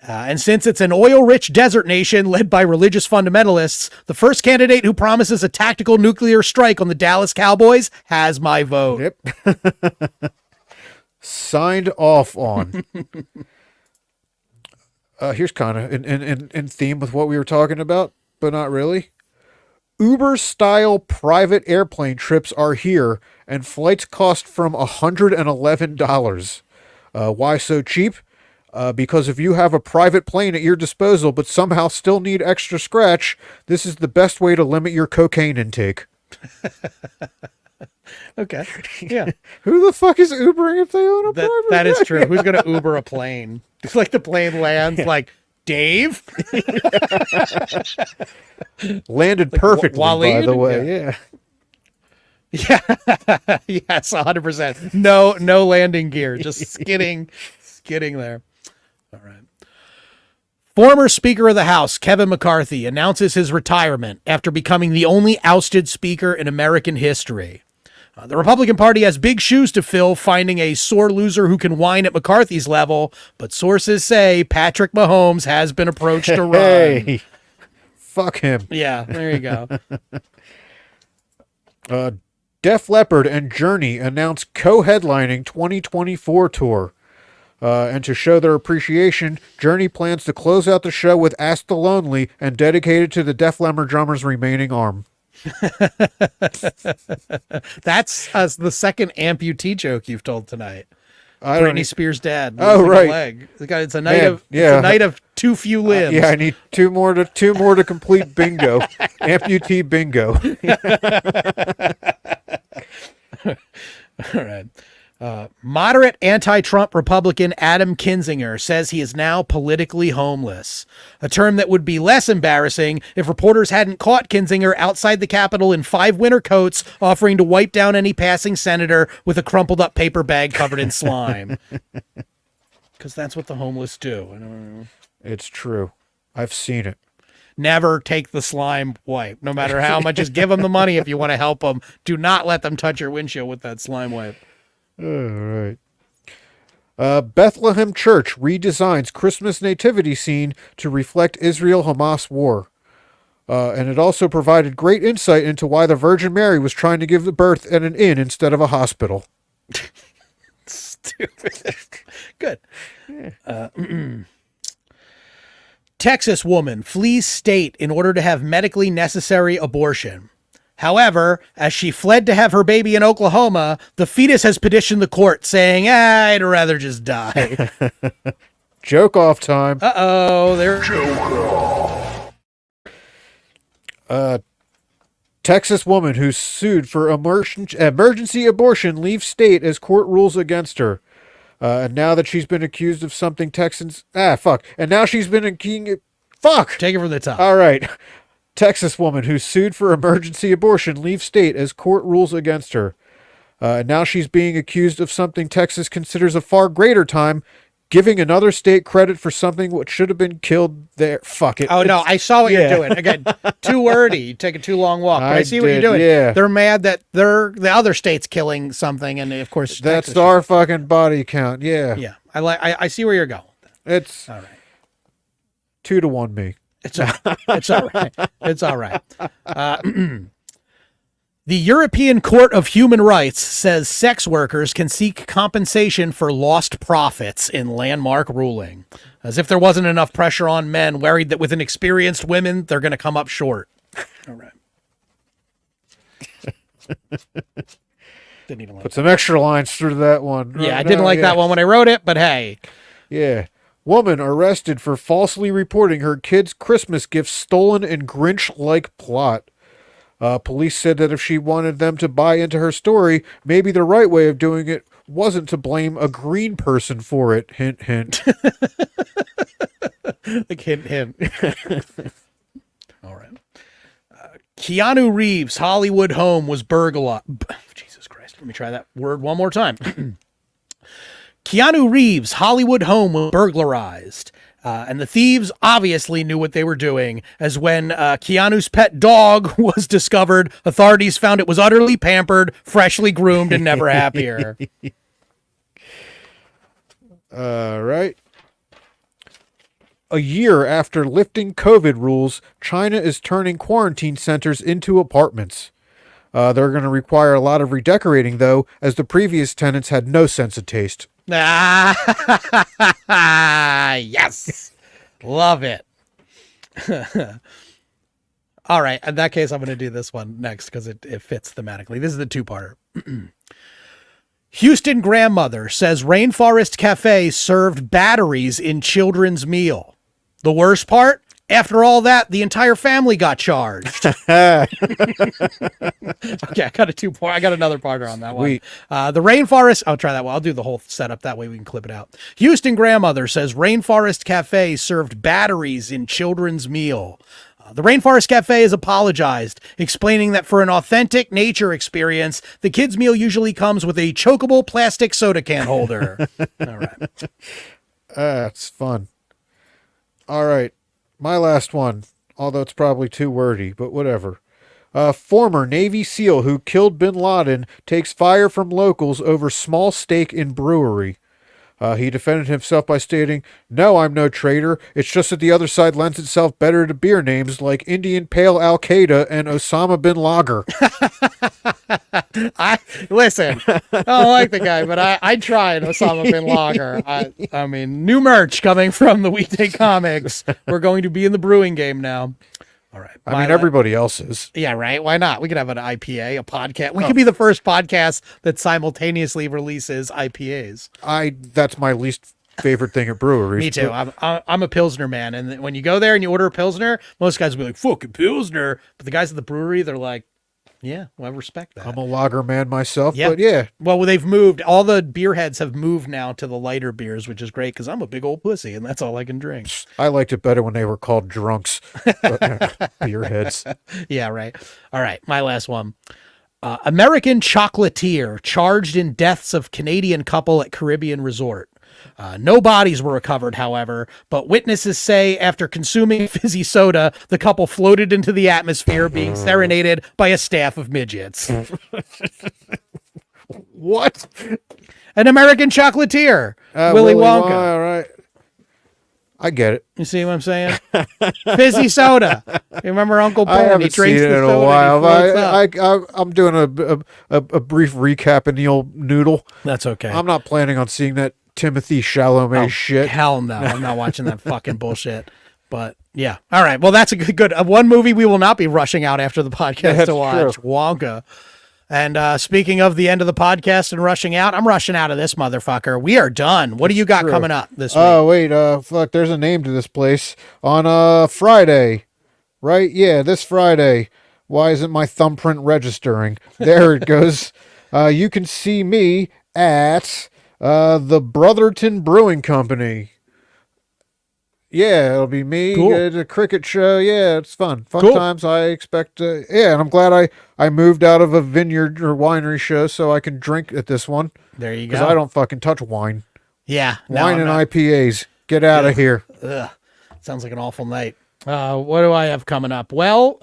And since it's an oil-rich desert nation led by religious fundamentalists, the first candidate who promises a tactical nuclear strike on the Dallas Cowboys has my vote. Yep. Signed off on. Here's kind of in theme with what we were talking about, but not really. Uber-style private airplane trips are here, and flights cost from $111. Why so cheap? Because if you have a private plane at your disposal but somehow still need extra scratch, this is the best way to limit your cocaine intake. Okay. Yeah. Who the fuck is Ubering if they own a private That is jet? true. Who's going to Uber a plane? It's like the plane lands like, Dave? Landed perfectly, by Waleed? the way. Yeah. Yeah. Yes, 100%. No landing gear. Just skidding there. All right. Former Speaker of the House, Kevin McCarthy, announces his retirement after becoming the only ousted speaker in American history. The Republican Party has big shoes to fill, finding a sore loser who can whine at McCarthy's level, but sources say Patrick Mahomes has been approached to run. Hey, fuck him. Yeah, there you go. Def Leppard and Journey announced co-headlining 2024 tour. And to show their appreciation, Journey plans to close out the show with Ask the Lonely and dedicate it to the Def Leppard drummer's remaining arm. That's the second amputee joke you've told tonight. I don't Britney Spears' dad. Oh, losing a right. leg. It's a night Man, of yeah. it's a night of too few limbs. Yeah, I need two more to complete bingo. Amputee bingo. All right. Moderate anti-Trump Republican Adam Kinzinger says he is now politically homeless, a term that would be less embarrassing if reporters hadn't caught Kinzinger outside the Capitol in 5 winter coats offering to wipe down any passing senator with a crumpled up paper bag covered in slime. Because that's what the homeless do. I don't know. It's true. I've seen it. Never take the slime wipe, no matter how much. Just give them the money if you want to help them. Do not let them touch your windshield with that slime wipe. All right. Bethlehem Church redesigns Christmas nativity scene to reflect Israel-Hamas war. And it also provided great insight into why the Virgin Mary was trying to give birth at an inn instead of a hospital. Stupid. Good. Texas woman flees state in order to have medically necessary abortion. However, as she fled to have her baby in Oklahoma, the fetus has petitioned the court saying, I'd rather just die. Joke off time. Uh-oh, there. Texas woman who's sued for emergency abortion leaves state as court rules against her. And now that she's been accused of something Texans... And now she's been accused... Fuck! Take it from the top. All right. Texas woman who's sued for emergency abortion leaves state as court rules against her. Now she's being accused of something Texas considers a far greater time, giving another state credit for something which should have been killed there. Fuck it. Oh, no, I saw what Yeah. you're doing. Again, too wordy. You take a too long walk. But I I see what you're did, doing. yeah. They're mad that the other state's killing something, and of course, That's Texas our fucking body count. Yeah. Yeah, I see where you're going. It's All right. 2-1 me. It's all right. It's all right. The European Court of Human Rights says sex workers can seek compensation for lost profits in landmark ruling, as if there wasn't enough pressure on men worried that with inexperienced women, they're going to come up short. All right. Didn't even like Put some extra lines through that one. Yeah, I didn't like that one when I wrote it, but hey. Yeah. Woman arrested for falsely reporting her kid's Christmas gifts stolen in Grinch-like plot. Police said that if she wanted them to buy into her story, maybe the right way of doing it wasn't to blame a green person for it. Hint, hint. Like hint. All right. Keanu Reeves' Hollywood home was burglarized. Jesus Christ. Let me try that word one more time. Keanu Reeves' Hollywood home was burglarized. And the thieves obviously knew what they were doing, as when Keanu's pet dog was discovered, authorities found it was utterly pampered, freshly groomed, and never happier. All right. A year after lifting COVID rules, China is turning quarantine centers into apartments. They're going to require a lot of redecorating, though, as the previous tenants had no sense of taste. Yes. Love it. All right. In that case, I'm going to do this one next because it fits thematically. This is the two-parter. Houston grandmother says Rainforest Cafe served batteries in children's meal. The worst part? After all that, the entire family got charged. Okay, I got another partner on that one. The Rainforest, I'll try that one. I'll do the whole setup. That way we can clip it out. Houston grandmother says Rainforest Cafe served batteries in children's meal. The Rainforest Cafe has apologized, explaining that for an authentic nature experience, the kids' meal usually comes with a chokeable plastic soda can holder. All right. It's fun. All right. My last one, although it's probably too wordy, but whatever. Former Navy SEAL who killed bin Laden takes fire from locals over small stake in brewery. He defended himself by stating, "No, I'm no traitor. It's just that the other side lends itself better to beer names like Indian Pale Al-Qaeda and Osama bin Lager." Listen, I don't like the guy, but I tried Osama bin Lager. I mean, new merch coming from the Weekday Comics. We're going to be in the brewing game now. All right. I mean, everybody else is. Yeah, right. Why not? We could have an IPA, a podcast. We could be the first podcast that simultaneously releases IPAs. That's my least favorite thing at breweries. Me too. I'm a Pilsner man. And when you go there and you order a Pilsner, most guys will be like, fucking Pilsner. But the guys at the brewery, they're like, yeah, well, I respect that. I'm a lager man myself, Yep. but yeah. Well, they've moved. All the beer heads have moved now to the lighter beers, which is great because I'm a big old pussy and that's all I can drink. I liked it better when they were called drunks. Beer heads. Yeah, right. All right, my last one. American chocolatier charged in deaths of Canadian couple at Caribbean resort. No bodies were recovered, however, but witnesses say after consuming fizzy soda, the couple floated into the atmosphere being serenaded by a staff of midgets. What? An American chocolatier. Willy Wonka. All right. I get it. You see what I'm saying? Fizzy soda. You remember Uncle Ben? I haven't He drinks seen it the in a soda while. and he floats up. I'm doing a brief recap in the old noodle. That's okay. I'm not planning on seeing that Timothy Chalamet shit. Hell no. I'm not watching that fucking bullshit. But yeah. All right. Well, that's a good one movie we will not be rushing out after the podcast That's to watch. true. Wonka. And speaking of the end of the podcast and rushing out, I'm rushing out of this motherfucker. We are done. What do you got coming up this week? Oh, wait. Fuck. There's a name to this place. On Friday. Right? Yeah, this Friday. Why isn't my thumbprint registering? There it goes. You can see me at the Brotherton Brewing Company. Yeah, it'll be me Cool. at a cricket show. Yeah, it's fun. Fun Cool. times. I expect. Yeah, and I'm glad I moved out of a vineyard or winery show so I can drink at this one. There you go. Because I don't fucking touch wine. Yeah. No, Wine I'm and not. IPAs. Get out of here. Ugh, sounds like an awful night. What do I have coming up? Well,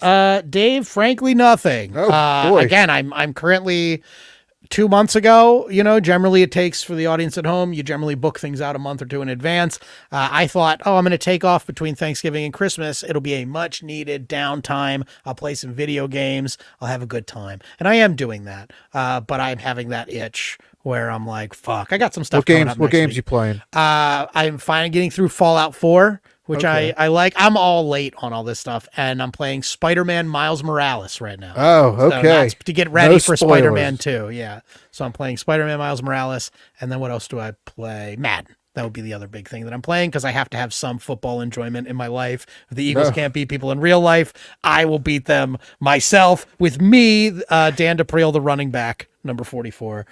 Dave, frankly, nothing. Oh, boy. Again, I'm currently 2 months ago, generally it takes for the audience at home, you generally book things out a month or two in advance. I thought, I'm going to take off between Thanksgiving and Christmas. It'll be a much needed downtime. I'll play some video games. I'll have a good time. And I am doing that. But I'm having that itch where I'm like, fuck, I got some stuff coming up What next games week. you playing? I'm finally getting through Fallout 4, which Okay. I like. I'm all late on all this stuff, and I'm playing Spider-Man Miles Morales right now. Oh, So okay. that's to get ready No for spoilers. Spider-Man 2. Yeah. So I'm playing Spider-Man Miles Morales, and then what else do I play? Madden. That would be the other big thing that I'm playing because I have to have some football enjoyment in my life. If the Eagles Oh. can't beat people in real life, I will beat them myself with me, Dan D'Aprile, the running back, number 44.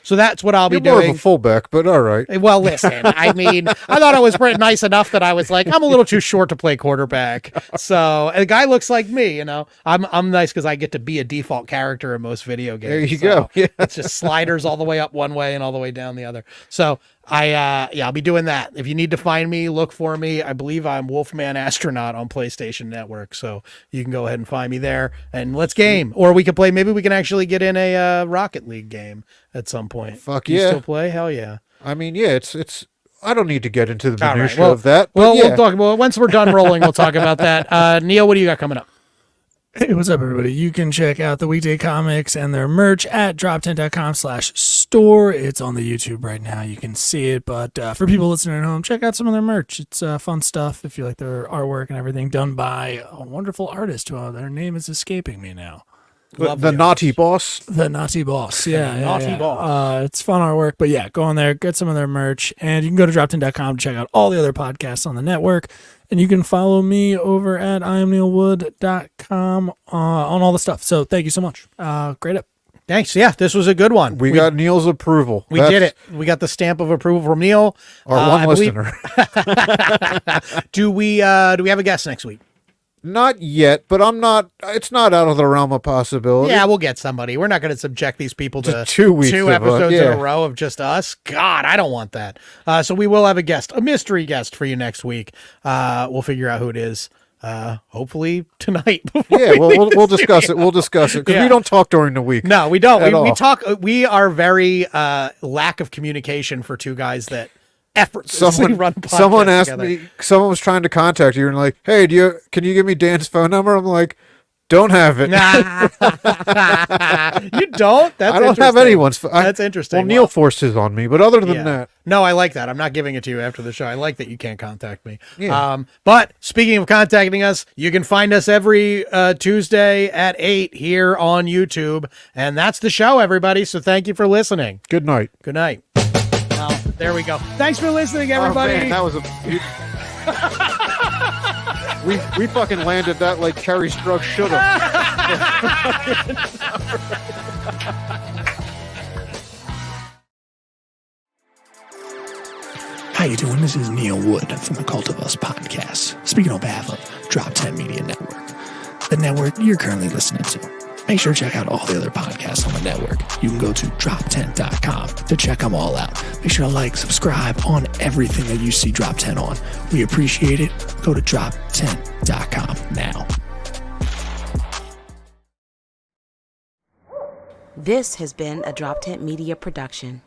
So that's what I'll You're be more doing. of a fullback, but all right. Well, listen, I mean, I thought I was pretty nice enough that I was like, I'm a little too short to play quarterback. So the guy looks like me, I'm nice because I get to be a default character in most video games. There you So go. Yeah. It's just sliders all the way up one way and all the way down the other. So I'll be doing that. If you need to find me, look for me. I believe I'm Wolfman Astronaut on PlayStation Network. So you can go ahead and find me there and let's game. Or we could play, maybe we can actually get in a Rocket League game at some point. Fuck Do you yeah. still play? Hell yeah. I mean, yeah, it's. I don't need to get into the All right, minutia well- of that. But Well, yeah. we'll talk. Well, once we're done rolling, we'll talk about that. Neil, what do you got coming up? Hey, what's up, everybody? You can check out the Weekday Comics and their merch at drop10.com/store. It's on the YouTube right now. You can see it. But for people listening at home, check out some of their merch. It's fun stuff if you like their artwork and everything done by a wonderful artist who their name is escaping me now. Love the naughty boss. The Naughty Boss. Yeah. Naughty Boss. It's fun artwork, but yeah, go on there, get some of their merch, and you can go to drop10.com to check out all the other podcasts on the network. And you can follow me over at IamNeilWood.com on all the stuff. So thank you so much. Great up. Thanks. Yeah, this was a good one. We got Neil's approval. We did it. We got the stamp of approval from Neil. Our one listener. Do we have a guest next week? Not yet, but it's not out of the realm of possibility. Yeah, we'll get somebody. We're not going to subject these people to 2 weeks two of, episodes in yeah. a row of just us. God, I don't want that. So we will have a guest, a mystery guest for you next week. We'll figure out who it is. Hopefully tonight. Yeah, we'll discuss it. We'll discuss it because we don't talk during the week. No, we don't. At all. We talk. We are very lack of communication for two guys that effortlessly run podcasts Someone asked together. me. Someone was trying to contact you and like, hey, can you give me Dan's phone number? I'm like, don't have it. Nah. You don't? That's I don't have interesting. anyone's. That's interesting. Well, Neil forced his on me, but other than that, no, I like that. I'm not giving it to you after the show. I like that you can't contact me. Yeah. But speaking of contacting us, you can find us every Tuesday at 8 here on YouTube. And that's the show, everybody. So thank you for listening. good night. Good night. Well, there we go. Thanks for listening, everybody. Oh, man, that was we fucking landed that like Kerry Strug should have. How you doing? This is Neil Wood from the Cult of Us podcast, speaking on behalf of Drop 10 Media Network, the network you're currently listening to. Make sure to check out all the other podcasts on the network. You can go to drop10.com to check them all out. Make sure to like, subscribe on everything that you see Drop 10 on. We appreciate it. Go to drop10.com now. This has been a Drop Tent Media production.